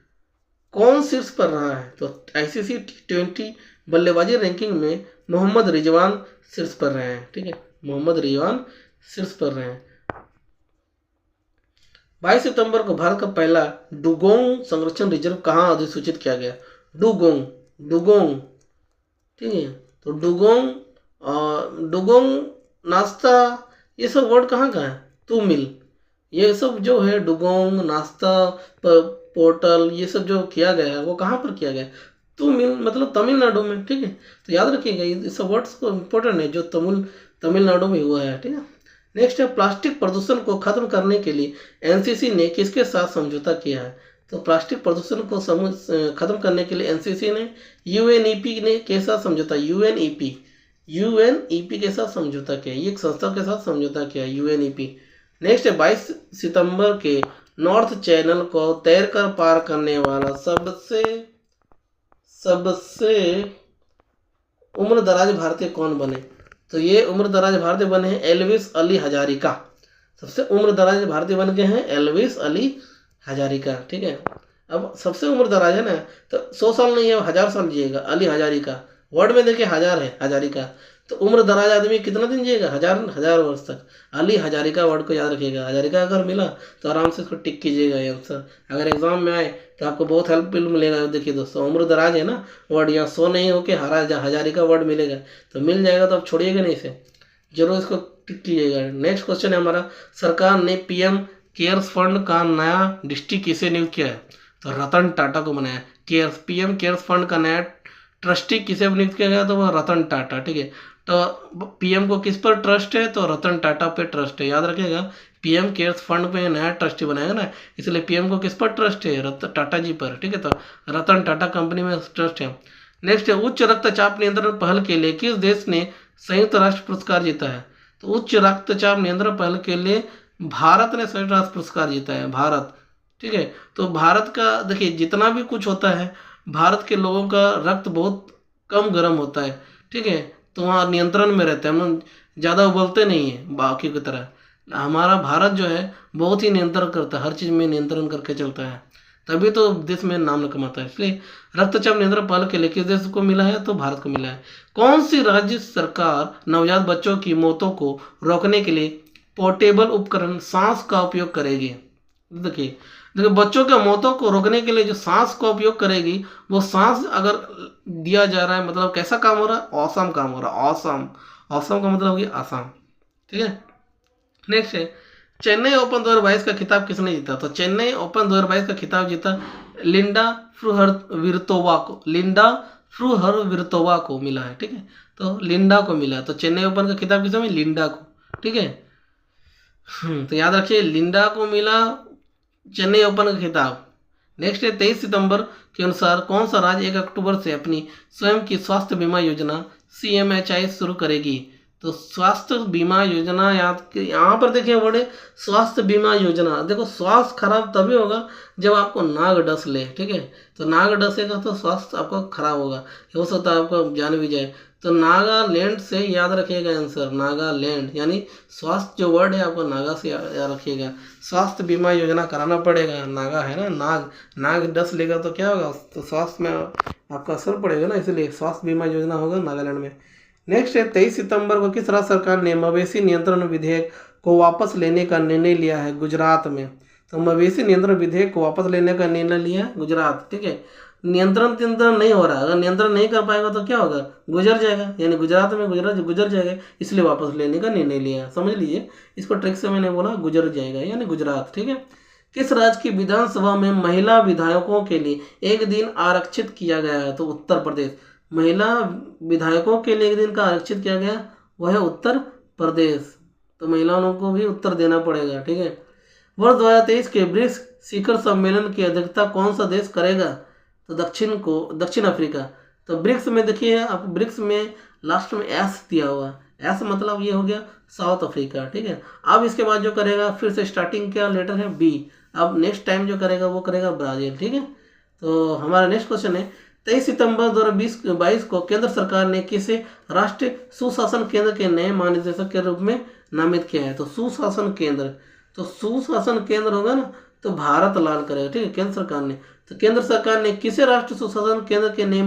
[SPEAKER 1] कौन शीर्ष पर रहा है? तो आईसीसी टी20 बल्लेबाजी रैंकिंग में मोहम्मद रिजवान शीर्ष पर रहे हैं। ठीक है, मोहम्मद रिजवान शीर्ष पर रहे हैं। 22 सितंबर को भारत का पहला डुगोंग संरक्षण रिजर्व कहाँ अधिसूचित किया गया? डुगोंग। ठीक है, तो डुगोंग नाश्ता, ये सब वर्ड कहाँ का है? तू मिल, ये सब जो है डुगोंग, नाश्ता, पोर्टल, ये सब जो किया गया है वो कहाँ पर किया गया है? तो मतलब तमिलनाडु में, ठीक है। तो याद रखिएगा ये सब वर्ड्स को इम्पोर्टेंट है जो तमिलनाडु में हुआ है, ठीक है। नेक्स्ट है प्लास्टिक प्रदूषण को खत्म करने के लिए एनसीसी ने किसके साथ समझौता किया है? तो प्लास्टिक प्रदूषण को खत्म करने के लिए एनसीसी ने यूएनईपी ने के साथ समझौता, यूएनईपी के साथ समझौता किया, ये एक संस्था के साथ समझौता किया यूएनईपी। नेक्स्ट है 22 सितंबर के नॉर्थ चैनल को तैरकर पार करने वाला सबसे उम्रदराज भारतीय कौन बने? तो ये उम्रदराज भारतीय बने हैं एल्विस अली हजारिका। सबसे उम्रदराज भारतीय बन गए हैं एल्विस अली हजारिका, ठीक है। अब सबसे उम्रदराज है ना, तो 100 साल नहीं है, 1000 साल जिएगा अली हजारिका। वर्ड में देखिए 1000 है हजारिका, तो उम्रदराज आदमी कितना दिन जिएगा? हजार वर्ष तक। अली हजारिका वर्ड को याद रखिएगा। हजारिका अगर मिला तो आराम से इसको टिक कीजिएगा आंसर। अगर एग्जाम में आए तो आपको बहुत हेल्पफुल मिलेगा। देखिए दोस्तों, उम्रदराज है ना वर्ड, यहाँ 100 नहीं होके हजारिका वर्ड मिलेगा, तो मिल जाएगा तो आप छोड़िएगा नहीं इसे, जरूर इसको टिक कीजिएगा। नेक्स्ट क्वेश्चन है हमारा, सरकार ने पीएम केयर्स फंड का नया ट्रस्टी किसे नियुक्त किया है? तो रतन टाटा को बनाया। पीएम केयर्स फंड का नया ट्रस्टी किसे नियुक्त किया गया? तो वह रतन टाटा, ठीक है। तो पीएम को किस पर ट्रस्ट है? तो रतन टाटा पे ट्रस्ट है। याद रखिएगा, पीएम केयर्स फंड पे नया ट्रस्टी बनाएगा ना, इसलिए पीएम को किस पर ट्रस्ट है? रतन टाटा जी पर, ठीक है। तो रतन टाटा कंपनी में ट्रस्ट है। नेक्स्ट है, उच्च रक्तचाप नियंत्रण पहल के लिए किस देश ने संयुक्त राष्ट्र पुरस्कार जीता है? तो उच्च रक्तचाप नियंत्रण पहल के लिए भारत ने संयुक्त राष्ट्र पुरस्कार जीता है, भारत, ठीक है। तो भारत का देखिए, जितना भी कुछ होता है, भारत के लोगों का रक्त बहुत कम गर्म होता है, ठीक है। तो वहाँ नियंत्रण में रहते हैं, हम लोग ज़्यादा उबलते नहीं हैं बाकी की तरह। हमारा भारत जो है बहुत ही नियंत्रण करता है, हर चीज़ में नियंत्रण करके चलता है, तभी तो देश में नाम कमाता है। इसलिए रक्तचाप नियंत्रण पहल के लिए किस देश को मिला है? तो भारत को मिला है। कौन सी राज्य सरकार नवजात बच्चों की मौतों को रोकने के लिए पोर्टेबल उपकरण सांस का उपयोग करेगी? देखिए बच्चों के मौतों को रोकने के लिए जो सांस का उपयोग करेगी, वो सांस अगर दिया जा रहा है, मतलब कैसा काम हो रहा है? ऑसम काम हो रहा है, ऑसम। ऑसम का मतलब हो गया आसाम, ठीक है। नेक्स्ट है, चेन्नई ओपन 2022 का खिताब किसने जीता? तो चेन्नई ओपन 2022 का खिताब जीता लिंडा फ्रुहरविर्तोवा को मिला है, ठीक है। तो लिंडा को मिला, तो चेन्नई ओपन का खिताब किसे मिला? लिंडा को, ठीक है। तो याद रखिए, लिंडा को मिला चेन्नई ओपन का खिताब। नेक्स्ट है, 23 सितंबर के अनुसार कौन सा राज्य 1 अक्टूबर से अपनी स्वयं की स्वास्थ्य बीमा योजना CMHI शुरू करेगी? तो स्वास्थ्य बीमा योजना, यहाँ पर देखिए बड़े स्वास्थ्य बीमा योजना। देखो, स्वास्थ्य खराब तभी होगा जब आपको नाग डस ले, ठीक है। तो नाग डसेगा तो स्वास्थ्य आपका खराब होगा, हो सकता है आपको जान भी जाए। तो नागालैंड से याद रखिएगा आंसर, नागालैंड, यानी स्वास्थ्य जो वर्ड है आपको नागा से याद रखिएगा। स्वास्थ्य बीमा योजना कराना पड़ेगा, नागा है ना, नाग डस लेगा तो क्या होगा? तो स्वास्थ्य में आपका असर पड़ेगा ना, इसलिए स्वास्थ्य बीमा योजना होगा नागालैंड में। नेक्स्ट है, 23 सितंबर को किस राज्य सरकार ने मवेशी नियंत्रण विधेयक को वापस लेने का निर्णय लिया है? गुजरात में। तो मवेशी नियंत्रण विधेयक को वापस लेने का निर्णय लिया है गुजरात, ठीक है। नियंत्रण नहीं हो रहा, अगर नियंत्रण नहीं कर पाएगा तो क्या होगा? गुजर जाएगा, यानी गुजरात में गुजर जाएगा, इसलिए वापस लेने का निर्णय लिया। समझ लीजिए, इसको ट्रिक से मैंने बोला गुजर जाएगा, यानी गुजरात, ठीक है। किस राज्य की विधानसभा में महिला विधायकों के लिए एक दिन आरक्षित किया गया है? तो उत्तर प्रदेश। महिला विधायकों के लिए एक दिन का आरक्षित किया गया, वह है उत्तर प्रदेश। तो महिलाओं को भी उत्तर देना पड़ेगा, ठीक है। वर्ष 2023 के ब्रिक्स शिखर सम्मेलन की अध्यक्षता कौन सा देश करेगा? तो दक्षिण अफ्रीका। तो ब्रिक्स में देखिए, आप ब्रिक्स में लास्ट में एस दिया हुआ, एस मतलब ये हो गया साउथ अफ्रीका, ठीक है। अब इसके बाद जो करेगा, फिर से स्टार्टिंग क्या लेटर है? बी। अब नेक्स्ट टाइम जो करेगा वो करेगा ब्राज़ील, ठीक है। तो हमारा नेक्स्ट क्वेश्चन है, 23 सितंबर 2022 को केंद्र सरकार ने किसे राष्ट्रीय सुशासन केंद्र के नए महानिदेशक के रूप में नामित किया है? तो सुशासन केंद्र, तो सुशासन केंद्र होगा ना, तो भारत लाल करेगा, ठीक है, केंद्र सरकार ने। तो केंद्र सरकार ने किसे राष्ट्रीय सुशासन केंद्र के नए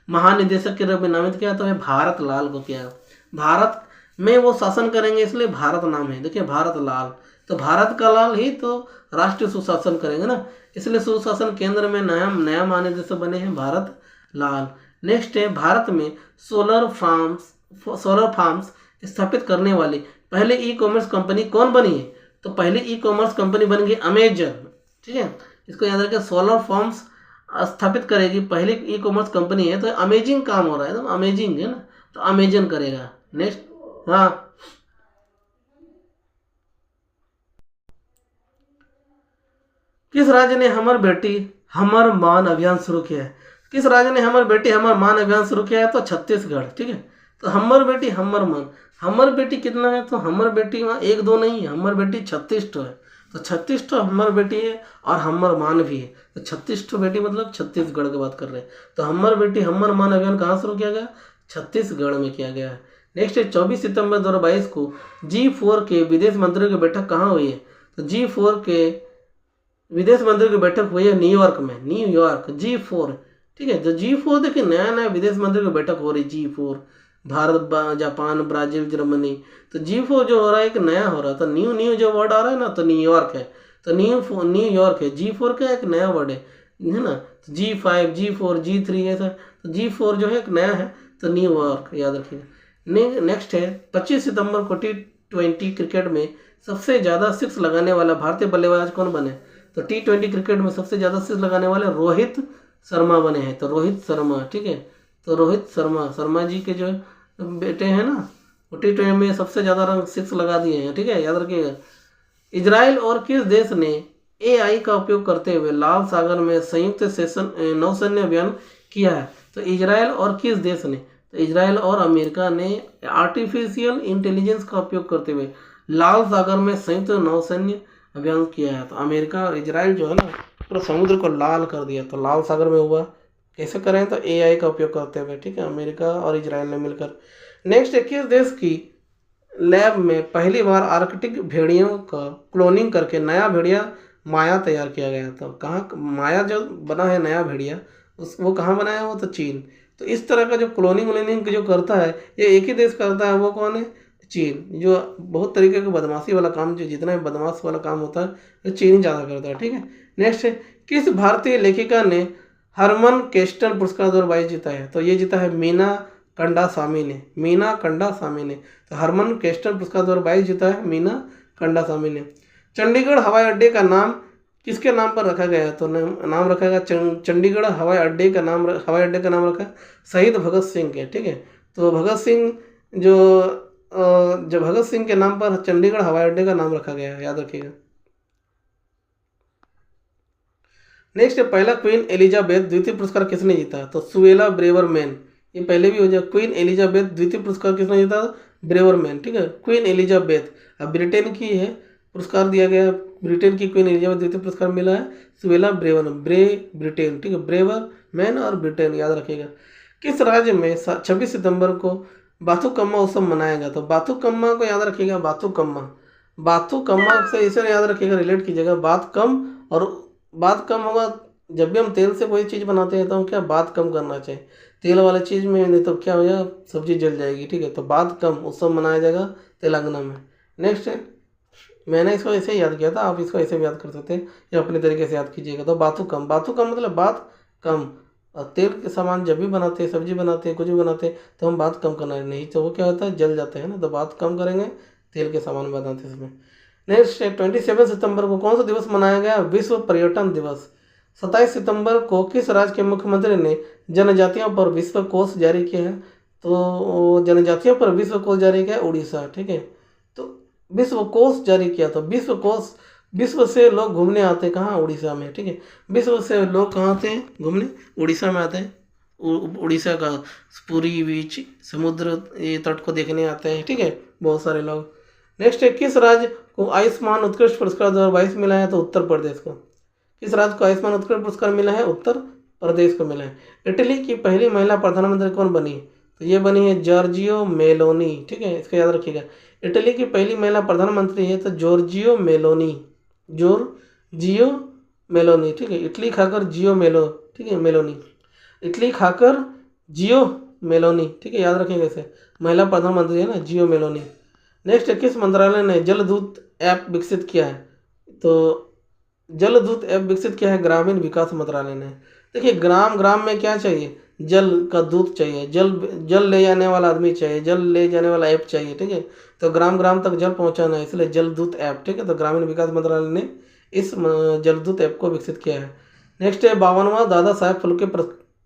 [SPEAKER 1] महानिदेशक के रूप में नामित किया? तो है भारत लाल को किया। भारत में वो शासन करेंगे, इसलिए भारत नाम है, देखिए भारत लाल। तो भारत का लाल ही तो राष्ट्रीय सुशासन करेंगे ना, इसलिए सुशासन केंद्र में नया महानिदेशक बने हैं भारत लाल। नेक्स्ट है, भारत में सोलर फार्म्स स्थापित करने वाली पहले ई-कॉमर्स कंपनी कौन बनी है? तो पहली ई कॉमर्स कंपनी बन गई अमेजन, ठीक है। इसको याद रखें, सोलर फॉर्म्स स्थापित करेगी, पहली ई कॉमर्स कंपनी है, तो अमेजिंग काम हो रहा है, तो अमेजिंग है ना, तो अमेजन करेगा। नेक्स्ट, हाँ, किस राज्य ने हमर बेटी हमर मान अभियान शुरू किया है? किस राज्य ने हमर बेटी हमर मान अभियान शुरू किया है? तो छत्तीसगढ़, ठीक है। तो हमर बेटी हमर मान, हमर बेटी कितना है? तो हमर बेटी वहाँ एक दो नहीं है, हमर बेटी 36 है। तो 36 हमर बेटी है और हमर मान भी है, तो 36 बेटी मतलब छत्तीसगढ़ की बात कर रहे हैं। तो हमर बेटी हमर मान अभियान कहाँ शुरू किया गया? छत्तीसगढ़ में किया गया है। नेक्स्ट है 24 सितंबर 2022 को G4 के विदेश मंत्रियों की बैठक कहाँ हुई है? तो G4 के विदेश मंत्रियों की बैठक हुई है न्यूयॉर्क में, न्यूयॉर्क, G4, ठीक है। तो G4 देखिए, नया नया विदेश मंत्रियों की बैठक हो रही, G4, Bharat, Japan, Brazil, Germany. तो G4 जो हो रहा है एक नया हो रहा है, तो न्यू न्यू जो वर्ड आ रहा है ना, तो न्यूयॉर्क है, तो न्यूयॉर्क है, G4 का एक नया वर्ड है ना। तो G5, G4, G3 ऐसा, तो G4 जो है एक नया है, तो न्यूयॉर्क याद रखिएगा। नेक्स्ट है 25 सितंबर को T20 क्रिकेट में सबसे ज़्यादा सिक्स लगाने वाला भारतीय बल्लेबाज कौन बने? तो T20 क्रिकेट में सबसे ज़्यादा सिक्स लगाने वाले रोहित शर्मा बने हैं, तो रोहित शर्मा, ठीक है। तो रोहित शर्मा जी के जो बेटे हैं ना, वो T20 में सबसे ज़्यादा रन सिक्स लगा दिए हैं, ठीक है, याद रखिएगा। इजराइल और किस देश ने AI का उपयोग करते हुए लाल सागर में संयुक्त नौसैन्य अभियान किया है? तो इजराइल और किस देश ने? तो इजराइल और अमेरिका ने आर्टिफिशियल इंटेलिजेंस का उपयोग करते हुए लाल सागर में संयुक्त नौसैन्य अभियान किया है। तो अमेरिका और इजराइल जो है ना, पूरा समुद्र को लाल कर दिया, तो लाल सागर में हुआ। कैसे करें? तो AI का उपयोग करते हुए, ठीक है, अमेरिका और इजराइल ने मिलकर। नेक्स्ट, किस देश की लैब में पहली बार आर्कटिक भेड़ियों का क्लोनिंग करके नया भेड़िया माया तैयार किया गया? तो कहाँ माया जो बना है नया भेड़िया, वो कहाँ बनाया? वो तो चीन। तो इस तरह का जो क्लोनिंग जो करता है, ये एक ही देश करता है, वो कौन है? चीन। जो बहुत तरीके का बदमाशी वाला काम, जो जितना भी बदमाश वाला काम होता है, वो चीन ही ज़्यादा करता है, ठीक है। नेक्स्ट है, किस भारतीय लेखिका ने हरमन केस्टन पुरस्कार 2022 जीता है? तो ये जीता है मीना कंडासामी ने, मीना कंडासामी ने। तो हरमन केस्टन पुरस्कार 2022 जीता है मीना कंडासामी ने। चंडीगढ़ हवाई अड्डे का नाम किसके नाम पर रखा गया है? तो नाम रखा गया चंडीगढ़ हवाई अड्डे का नाम रखा शहीद भगत सिंह के, ठीक है। तो भगत सिंह जो भगत सिंह के नाम पर चंडीगढ़ हवाई अड्डे का नाम रखा गया है, याद रखिएगा। नेक्स्ट, पहला क्वीन एलिजाबेथ द्वितीय पुरस्कार किसने जीता? तो सुएला ब्रेवरमैन। ये पहले भी हो जाए, क्वीन एलिजाबेथ द्वितीय पुरस्कार किसने जीता? ब्रेवरमैन, ठीक है। क्वीन एलिजाबेथ अब ब्रिटेन की है, पुरस्कार दिया गया, ब्रिटेन की क्वीन एलिजाबेथ द्वितीय पुरस्कार मिला है सुएला ब्रिटेन, ठीक है, ब्रेवरमैन और ब्रिटेन, याद रखिएगा। किस राज्य में 26 सितंबर को बाथुकम्मा उत्सव मनाया गया? तो बाथुकम्मा को याद रखिएगा, बाथुकम्मा से इसे याद रखिएगा, रिलेट कीजिएगा, बात कम, और बात कम होगा जब भी हम तेल से कोई चीज़ बनाते हैं, तो हम क्या बात कम करना चाहिए, तेल वाले चीज़ में, नहीं तो क्या हो जाएगा, सब्जी जल जाएगी, ठीक है। तो बात कम उत्सव मनाया जाएगा तेलंगाना में। नेक्स्ट है, मैंने इसको ऐसे ही याद किया था, आप इसको ऐसे भी याद कर सकते हैं या अपने तरीके से याद कीजिएगा। तो बातू कम मतलब बात कम, और तेल के सामान जब भी बनाते हैं, सब्जी बनाते हैं, कुछ भी बनाते हैं, तो हम बात कम करना है, नहीं तो वो क्या होता है, जल जाते हैं ना। तो बात कम करेंगे तेल के सामान बनाते समय। नेक्स्ट 27 सितंबर को कौन सा दिवस मनाया गया? विश्व पर्यटन दिवस। 27 सितंबर को किस राज्य के मुख्यमंत्री ने जनजातियों पर विश्व कोश जारी किया है? तो जनजातियों पर विश्व कोश जारी किया उड़ीसा, ठीक है। तो विश्व कोश जारी किया, तो विश्व से लोग घूमने आते कहाँ? उड़ीसा में, ठीक है। विश्व से लोग कहाँ आते हैं घूमने? उड़ीसा में आते हैं। उड़ीसा का पूरी बीच समुद्र ये तट को देखने आते हैं, ठीक है, बहुत सारे लोग। नेक्स्ट है, किस राज्य को आयुष्मान उत्कृष्ट पुरस्कार 2022 मिला है? तो उत्तर प्रदेश को। किस राज्य को आयुष्मान उत्कृष्ट पुरस्कार मिला है? उत्तर प्रदेश को मिला है। इटली की पहली महिला प्रधानमंत्री कौन बनी? तो ये बनी है जॉर्जियो मेलोनी, ठीक है, इसको याद रखिएगा। इटली की पहली महिला प्रधानमंत्री है तो जॉर्जियो मेलोनी, ठीक है। इटली खाकर जियो मेलो, ठीक है, मेलोनी, इटली खाकर जियो मेलोनी, ठीक है, याद रखेंगे इसे, महिला प्रधानमंत्री है ना, जियो मेलोनी। नेक्स्ट, किस मंत्रालय ने जलदूत ऐप विकसित किया है? तो जलदूत ऐप विकसित किया है ग्रामीण विकास मंत्रालय ने। देखिए, ग्राम में क्या चाहिए? जल का दूत चाहिए, जल जल ले जाने वाला आदमी चाहिए, जल ले जाने वाला ऐप चाहिए, ठीक है। तो ग्राम ग्राम तक जल पहुंचाना है, इसलिए जल दूत ऐप, ठीक है। तो ग्रामीण विकास मंत्रालय ने इस जल दूत ऐप को विकसित किया है। नेक्स्ट है 52वां दादा साहेब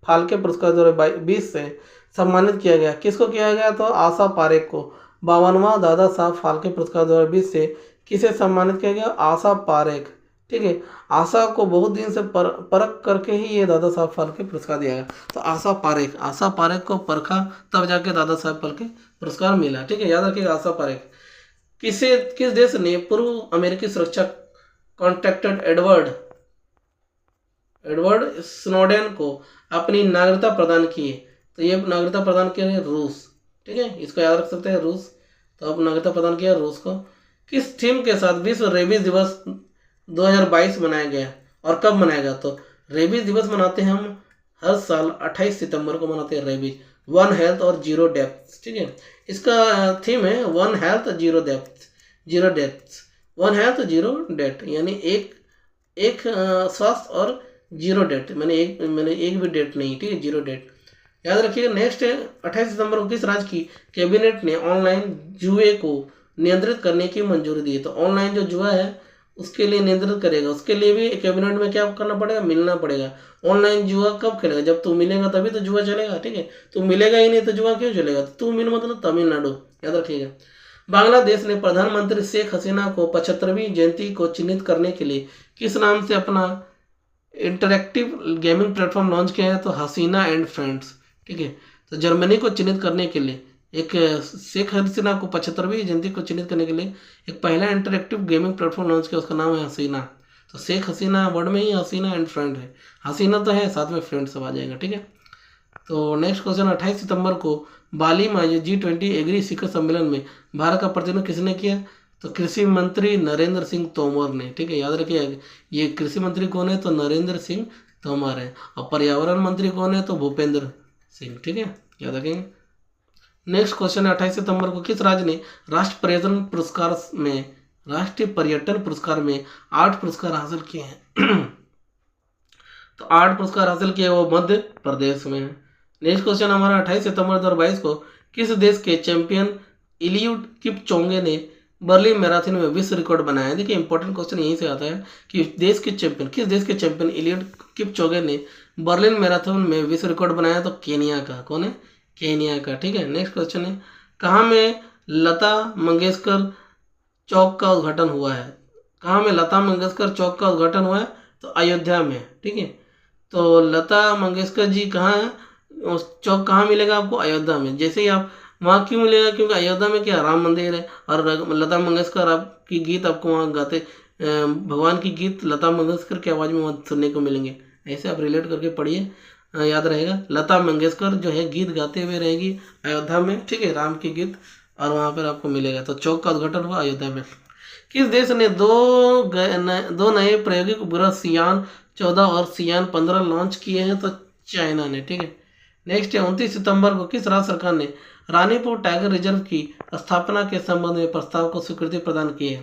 [SPEAKER 1] फाल्के पुरस्कार 2020 से सम्मानित किया गया। किसको किया गया? तो आशा पारेख को। 52वां दादा साहब फाल्के पुरस्कार 2020 से किसे सम्मानित किया गया? आशा पारेख, ठीक है। आशा को बहुत दिन से परख करके ही ये दादा साहब फाल्के पुरस्कार दिया गया। तो आशा पारेख को परखा तब जाके दादा साहब फाल्के पुरस्कार मिला, ठीक है। याद रखिएगा आशा पारेख। किस देश ने पूर्व अमेरिकी सुरक्षा कॉन्ट्रैक्टर एडवर्ड स्नोडेन को अपनी नागरिकता प्रदान की है? तो ये नागरिकता प्रदान किया है रूस, ठीक है। इसको याद रख सकते हैं रूस। तो अब नागरिकता प्रदान किया रूस को। किस थीम के साथ विश्व रेबीज दिवस 2022 मनाया गया और कब मनाया गया? तो रेबीज दिवस मनाते हैं हम हर साल 28 सितंबर को मनाते हैं रेबीज। 1 हेल्थ और 0 डेथ्स, ठीक है। इसका थीम है 1 हेल्थ 0 डेथ्स, 1 हेल्थ 0 डेथ, यानी एक स्वास्थ्य और 0 डेथ, मैंने एक भी डेथ नहीं, ठीक है, 0 डेथ। याद रखिएगा। नेक्स्ट है 28 सितंबर को किस राज्य की कैबिनेट ने ऑनलाइन जुए को नियंत्रित करने की मंजूरी दी? तो ऑनलाइन जो जुआ है उसके लिए नियंत्रित करेगा, उसके लिए भी कैबिनेट में क्या करना पड़ेगा? मिलना पड़ेगा। ऑनलाइन जुआ कब खेलेगा? जब तू मिलेगा तभी तो जुआ चलेगा, ठीक है। तू मिलेगा ही नहीं तो जुआ क्यों चलेगा? तो तू मिल मतलब तमिलनाडु, याद रखिएगा। बांग्लादेश ने प्रधानमंत्री शेख हसीना को 75वीं जयंती को चिन्हित करने के लिए किस नाम से अपना इंटरैक्टिव गेमिंग प्लेटफॉर्म लॉन्च किया है? तो हसीना एंड फ्रेंड्स, ठीक है। तो जर्मनी को चिन्हित करने के लिए एक शेख हसीना को 75वीं जयंती को चिन्हित करने के लिए एक पहला इंटरैक्टिव गेमिंग प्लेटफॉर्म लॉन्च किया, उसका नाम है हसीना। तो शेख हसीना वर्ड में ही हसीना एंड फ्रेंड है, हसीना तो है साथ में फ्रेंड सब आ जाएगा, ठीक है। तो नेक्स्ट क्वेश्चन 28 सितंबर को बाली में आयोजित G20 एग्री शिखर सम्मेलन में भारत का प्रतिनिधित्व किसने किया? तो कृषि मंत्री नरेंद्र सिंह तोमर ने, ठीक है। याद रखिए ये कृषि मंत्री कौन है? तो नरेंद्र सिंह तोमर है। और पर्यावरण मंत्री कौन है? तो भूपेंद्र सिंह, ठीक है, याद रखेंगे। नेक्स्ट क्वेश्चन है 28 सितंबर को किस राज्य ने राष्ट्रीय पर्यटन पुरस्कार में 8 पुरस्कार हासिल किए हैं? तो 8 पुरस्कार हासिल किए वो मध्य प्रदेश में है। नेक्स्ट क्वेश्चन हमारा 28 सितंबर 2022 को किस देश के चैंपियन इलियुड किपचोगे ने बर्लिन मैराथन में विश्व रिकॉर्ड बनाया है? देखिए इंपॉर्टेंट क्वेश्चन यहीं से आता है कि किस देश के चैंपियन इलियुड किपचोगे ने बर्लिन मैराथन में विश्व रिकॉर्ड बनाया? तो केनिया का। कौन है? केनिया का, ठीक है। नेक्स्ट क्वेश्चन है कहाँ में लता मंगेशकर चौक का उद्घाटन हुआ है? कहाँ में लता मंगेशकर चौक का उद्घाटन हुआ है? तो अयोध्या में, ठीक है। तो लता मंगेशकर जी कहाँ है? उस चौक कहाँ मिलेगा आपको? अयोध्या में। जैसे ही आप वहाँ क्यों मिलेगा? क्योंकि अयोध्या में क्या राम मंदिर है और लता मंगेशकर आपकी गीत आपको वहाँ गाते भगवान की गीत लता मंगेशकर की आवाज़ में वहाँ सुनने को मिलेंगे। ऐसे आप रिलेट करके पढ़िए, याद रहेगा। लता मंगेशकर जो है गीत गाते हुए रहेगी अयोध्या में, ठीक है, राम की गीत, और वहाँ पर आपको मिलेगा। तो चौक का उद्घाटन हुआ अयोध्या में। किस देश ने दो नए प्रायोगिक उपग्रह सियान 14 और सियान 15 लॉन्च किए हैं? तो चाइना ने, ठीक है। नेक्स्ट है 29 सितंबर को किस राज्य सरकार ने रानीपुर टाइगर रिजर्व की स्थापना के संबंध में प्रस्ताव को स्वीकृति प्रदान की है?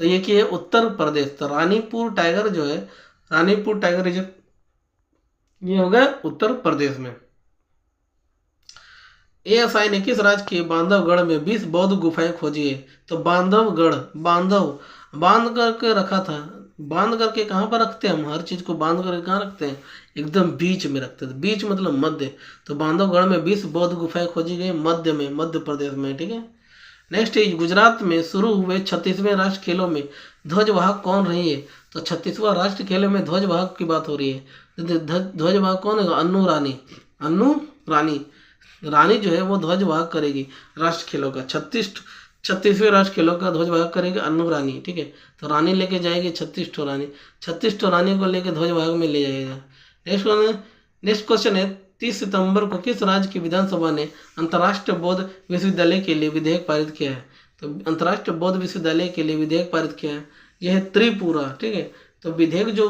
[SPEAKER 1] तो ये की है उत्तर प्रदेश। तो रानीपुर टाइगर जो है, रानीपुर टाइगर रिजर्व ये होगा उत्तर प्रदेश में। ASI ने किस राज्य के बांधवगढ़ में 20 बौद्ध गुफाएं खोजी है? तो बांध करके रखा था। बांध करके कहाँ पर रखते हैं हम? हर चीज को बांध करके कहाँ रखते हैं? एकदम बीच में रखते हैं। बीच मतलब मध्य। तो बांधवगढ़ में 20 बौद्ध गुफाएं खोजी गई मध्य में, मध्य प्रदेश में, ठीक है। नेक्स्ट है गुजरात में शुरू हुए 36वें राष्ट्रीय खेलों में ध्वजवाहक कौन रही है? तो 36वां राष्ट्रीय खेलों में ध्वजवाहक की बात हो रही है। ध्वजवाहक कौन है? अन्नू रानी रानी जो है वो ध्वजवाहक करेगी राष्ट्रीय खेलों का। 36वें राष्ट्रीय खेलों का ध्वजवाहक करेगी अन्नू रानी, ठीक है। तो रानी लेके जाएगी 36 ठो रानी, 36 ठो रानी को लेके ध्वजवाहक में ले जाएगा। नेक्स्ट क्वेश्चन है 30 सितंबर को किस राज्य की विधानसभा ने अंतर्राष्ट्रीय बौद्ध विश्वविद्यालय के लिए विधेयक पारित किया है? तो अंतर्राष्ट्रीय बौद्ध विश्वविद्यालय के लिए विधेयक पारित किया है, यह है त्रिपुरा, ठीक है। तो विधेयक जो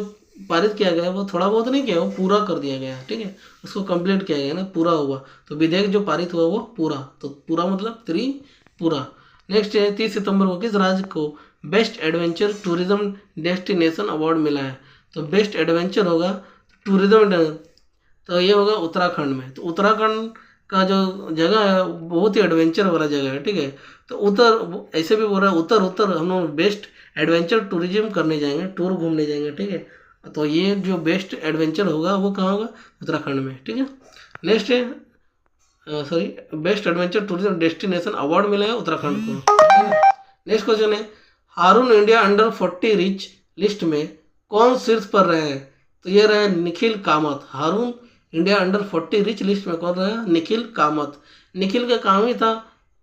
[SPEAKER 1] पारित किया गया है वो थोड़ा बहुत नहीं किया, वो पूरा कर दिया गया है, ठीक है। उसको कंप्लीट किया गया ना, पूरा हुआ। तो विधेयक जो पारित हुआ वो पूरा, तो पूरा मतलब त्रिपुरा। नेक्स्ट है 30 सितंबर को किस राज्य को best adventure tourism destination award मिला है? तो बेस्ट एडवेंचर होगा टूरिज्म। तो ये होगा उत्तराखंड में। तो उत्तराखंड का जो जगह है बहुत ही एडवेंचर वाला जगह है, ठीक है। तो ऐसे भी बोल रहा है उत्तर हम लोग बेस्ट एडवेंचर टूरिज्म करने जाएंगे, टूर घूमने जाएंगे, ठीक है। तो ये जो बेस्ट एडवेंचर होगा वो कहाँ होगा, उत्तराखंड में, ठीक है। नेक्स्ट है sorry best adventure tourism destination award मिला है उत्तराखंड को। नेक्स्ट क्वेश्चन है हारून इंडिया अंडर 40 रिच लिस्ट में कौन शीर्ष पर रहे हैं। तो ये रहे निखिल कामत। हारून इंडिया अंडर 40 रिच लिस्ट में कौन रहा, निखिल कामत। निखिल का काम ही था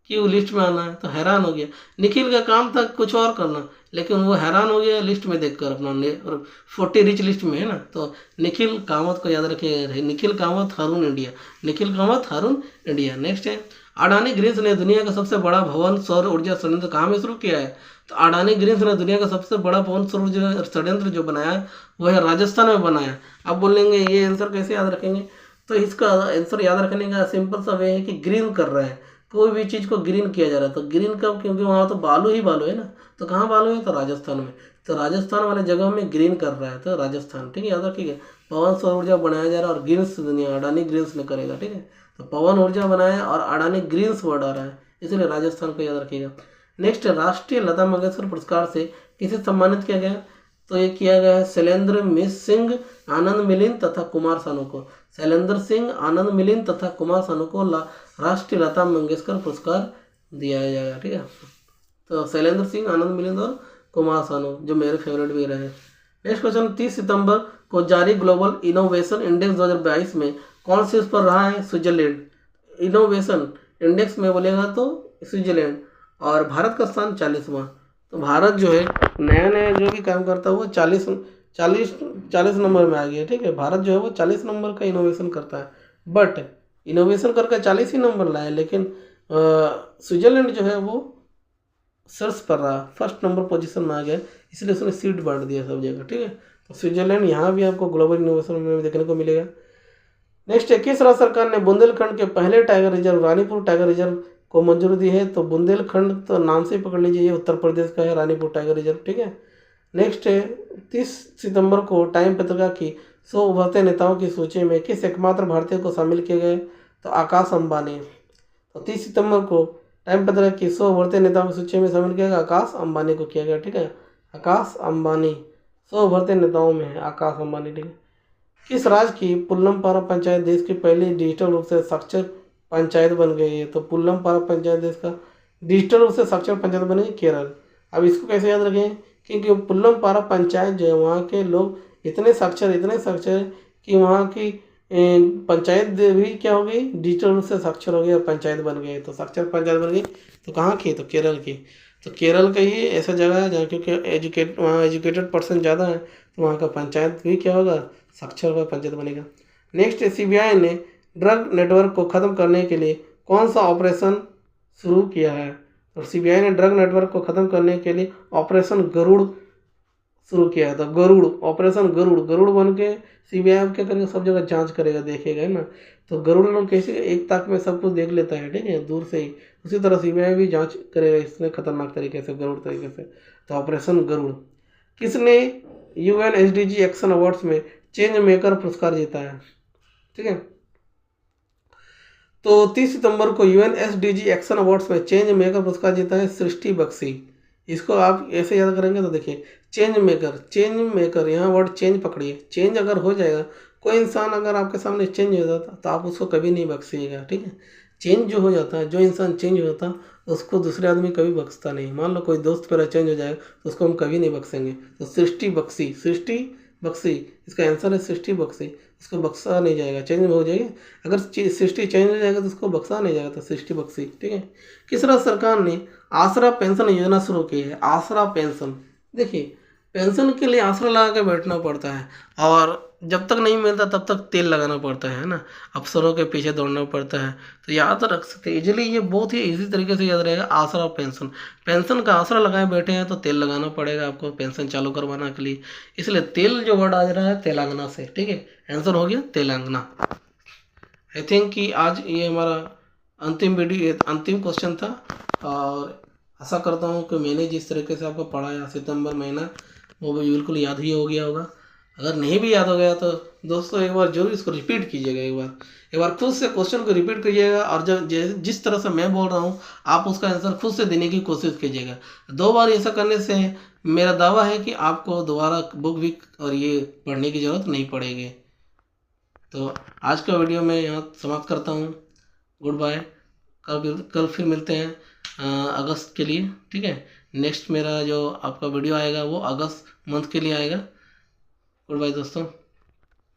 [SPEAKER 1] कि वो लिस्ट में आना है, तो हैरान हो गया। निखिल का काम था कुछ और करना, लेकिन वो हैरान हो गया लिस्ट में देखकर अपना, और 40 रिच लिस्ट में है ना। तो निखिल कामत को याद रखिए, निखिल कामत हारून इंडिया, निखिल कामत हारून इंडिया। नेक्स्ट है अडानी ग्रीन्स ने दुनिया का सबसे बड़ा भवन सौर ऊर्जा संयंत्र कहाँ में शुरू किया है। तो अडानी ग्रीन्स ने दुनिया का सबसे बड़ा भवन सौर ऊर्जा संयंत्र जो बनाया है वो है राजस्थान में बनाया। आप बोलेंगे ये आंसर कैसे याद रखेंगे, तो इसका आंसर याद रखने का सिंपल सा वे है कि ग्रीन कर रहा है, कोई भी चीज़ को ग्रीन किया जा रहा है। तो ग्रीन कब, क्योंकि वहाँ तो बालू ही बालू है ना। तो कहाँ बालू है, तो राजस्थान में। तो राजस्थान वाले जगह में ग्रीन कर रहा है, तो राजस्थान, ठीक है, याद रखिएगा। पवन सौर ऊर्जा बनाया जा रहा है और ग्रीन्स दुनिया अडानी ग्रीन्स ने करेगा, ठीक है। तो पवन ऊर्जा बनाया और अडानी ग्रीन्स वर्ड आ रहा है, इसलिए राजस्थान को याद रखिएगा। नेक्स्ट राष्ट्रीय लता मंगेशकर पुरस्कार से किसे सम्मानित किया गया। तो ये किया गया है शैलेंद्र मिस सिंह, आनंद मिलिंद तथा कुमार सानू को। शैलेंद्र सिंह, आनंद मिलिंद तथा कुमार सानू को राष्ट्रीय लता मंगेशकर पुरस्कार दिया जाएगा, ठीक है। तो शैलेंद्र सिंह, आनंद मिलिंद और कुमार सानू जो मेरे फेवरेट भी रहे। नेक्स्ट क्वेश्चन 30 सितंबर को जारी ग्लोबल इनोवेशन इंडेक्स 2022 में कौन शीर्ष पर रहा है, स्विट्जरलैंड। इनोवेशन इंडेक्स में बोलेगा तो स्विट्जरलैंड, और भारत का स्थान 40वां। तो भारत जो है नया नया जो भी काम करता है वो 40 नंबर में आ गया, ठीक है। भारत जो है वो 40 नंबर का इनोवेशन करता है, बट इनोवेशन करके 40 ही नंबर लाए, लेकिन स्विट्जरलैंड जो है वो शीर्ष पर रहा, फर्स्ट नंबर पोजीशन में आ गया, इसलिए उसने सीट बांट दिया सब जगह, ठीक है। तो स्विट्जरलैंड यहाँ भी आपको ग्लोबल इनोवेशन में देखने को मिलेगा। नेक्स्ट है किस राज्य सरकार ने बुंदेलखंड के पहले tiger reserve Ranipur tiger reserve को मंजूरी दी है। तो बुंदेलखंड तो नाम से ही पकड़ लीजिए, ये उत्तर प्रदेश का है, रानीपुर टाइगर रिजर्व, ठीक है। नेक्स्ट है 30 सितंबर को टाइम पत्रिका की 100 उभरते नेताओं की सूची में किस एकमात्र भारतीय को शामिल किए गए। तो आकाश अंबानी। तो 30 सितंबर को टाइम पत्रिका की 100 उभरते नेताओं की सूची में शामिल किया गया, आकाश अंबानी को किया गया, ठीक है। आकाश अंबानी 100 उभरते नेताओं में है आकाश अंबानी, ठीक है। किस राज्य की पुल्लमपारा पंचायत देश की पहली डिजिटल रूप से साक्षर पंचायत बन गई है। तो पुल्लमपारा पंचायत देश का डिजिटल रूप से साक्षर पंचायत बनी केरल। अब इसको कैसे याद रखें, क्योंकि पुल्लमपारा पंचायत जो है वहाँ के लोग इतने साक्षर कि वहाँ की पंचायत भी क्या हो गई, डिजिटल रूप से साक्षर हो गई और पंचायत बन गई। तो साक्षर पंचायत बन गई, तो कहाँ की, तो केरल की। तो केरल का ही ऐसा जगह है जहाँ क्योंकि वहाँ एजुकेटेड पर्सन ज़्यादा है, तो वहाँ का पंचायत भी क्या होगा, साक्षर का पंचायत बनेगा। नेक्स्ट सीबीआई ने ड्रग नेटवर्क को ख़त्म करने के लिए कौन सा ऑपरेशन शुरू किया है। तो सीबीआई ने ड्रग नेटवर्क को ख़त्म करने के लिए ऑपरेशन गरुड़ शुरू किया है। तो गरुड़, ऑपरेशन गरुड़ बन के सीबीआई क्या करेगा, सब जगह जांच करेगा, देखेगा, है ना। तो गरुड़ लोग कैसे एक ताक में सब कुछ देख लेता है, ठीक है, दूर से ही, उसी तरह सीबीआई भी जांच करेगा इसने खतरनाक तरीके से, गरुड़ तरीके से। तो ऑपरेशन गरुड़। किसने UNSDG एक्शन अवार्ड्स में चेंज मेकर पुरस्कार जीता है, ठीक है। तो 30 सितंबर को UNSDG एक्शन अवार्ड्स में चेंज मेकर पुरस्कार जीता है सृष्टि बख्शी। इसको आप ऐसे याद करेंगे तो देखिए चेंज मेकर, यहाँ वर्ड चेंज पकड़िए। चेंज अगर हो जाएगा, कोई इंसान अगर आपके सामने चेंज हो जाता तो आप उसको कभी नहीं बख्शिएगा, ठीक है। चेंज जो हो जाता है, जो इंसान चेंज हो जाता है उसको दूसरे आदमी कभी बख्शता नहीं। मान लो कोई दोस्त मेरा चेंज हो जाएगा तो उसको हम कभी नहीं बख्शेंगे। तो सृष्टि बख्शी, इसका आंसर है सृष्टि बख्शी। इसको बख्शा नहीं जाएगा, चेंज हो जाएगी। अगर सृष्टि चेंज हो जाएगा तो उसको बख्शा नहीं जाएगा, तो सृष्टि बख्शी, ठीक है। किस राज्य सरकार ने आसरा पेंशन योजना शुरू की है। आसरा पेंशन, देखिए पेंशन के लिए आसरा लगा के बैठना पड़ता है, और जब तक नहीं मिलता तब तक तेल लगाना पड़ता है ना, अफसरों के पीछे दौड़ना पड़ता है। तो याद रख सकते हैं इजीली, ये बहुत ही इजी तरीके से याद रहेगा। आसरा पेंशन का आसरा लगाए बैठे हैं तो तेल लगाना पड़ेगा आपको पेंशन चालू करवाने के लिए, इसलिए तेल जो वर्ड आ रहा है तेलंगाना से, ठीक है। आंसर हो गया तेलंगाना। आई थिंक कि आज ये हमारा अंतिम क्वेश्चन था, और आशा करता हूँ कि मैंने जिस तरीके से आपको पढ़ाया सितंबर महीना वो भी बिल्कुल याद ही हो गया होगा। अगर नहीं भी याद हो गया तो दोस्तों एक बार जरूर इसको रिपीट कीजिएगा, एक बार खुद से क्वेश्चन को रिपीट कीजिएगा, और जब जिस तरह से मैं बोल रहा हूँ आप उसका आंसर खुद से देने की कोशिश कीजिएगा। 2 बार ऐसा करने से मेरा दावा है कि आपको दोबारा बुक भी और ये पढ़ने की ज़रूरत नहीं पड़ेगी। तो आज का वीडियो मैं यहाँ समाप्त करता हूँ। Goodbye. कल फिर मिलते हैं अगस्त के लिए, ठीक है। नेक्स्ट मेरा जो आपका वीडियो आएगा वो अगस्त मंथ के लिए आएगा। गुड बाय दोस्तों।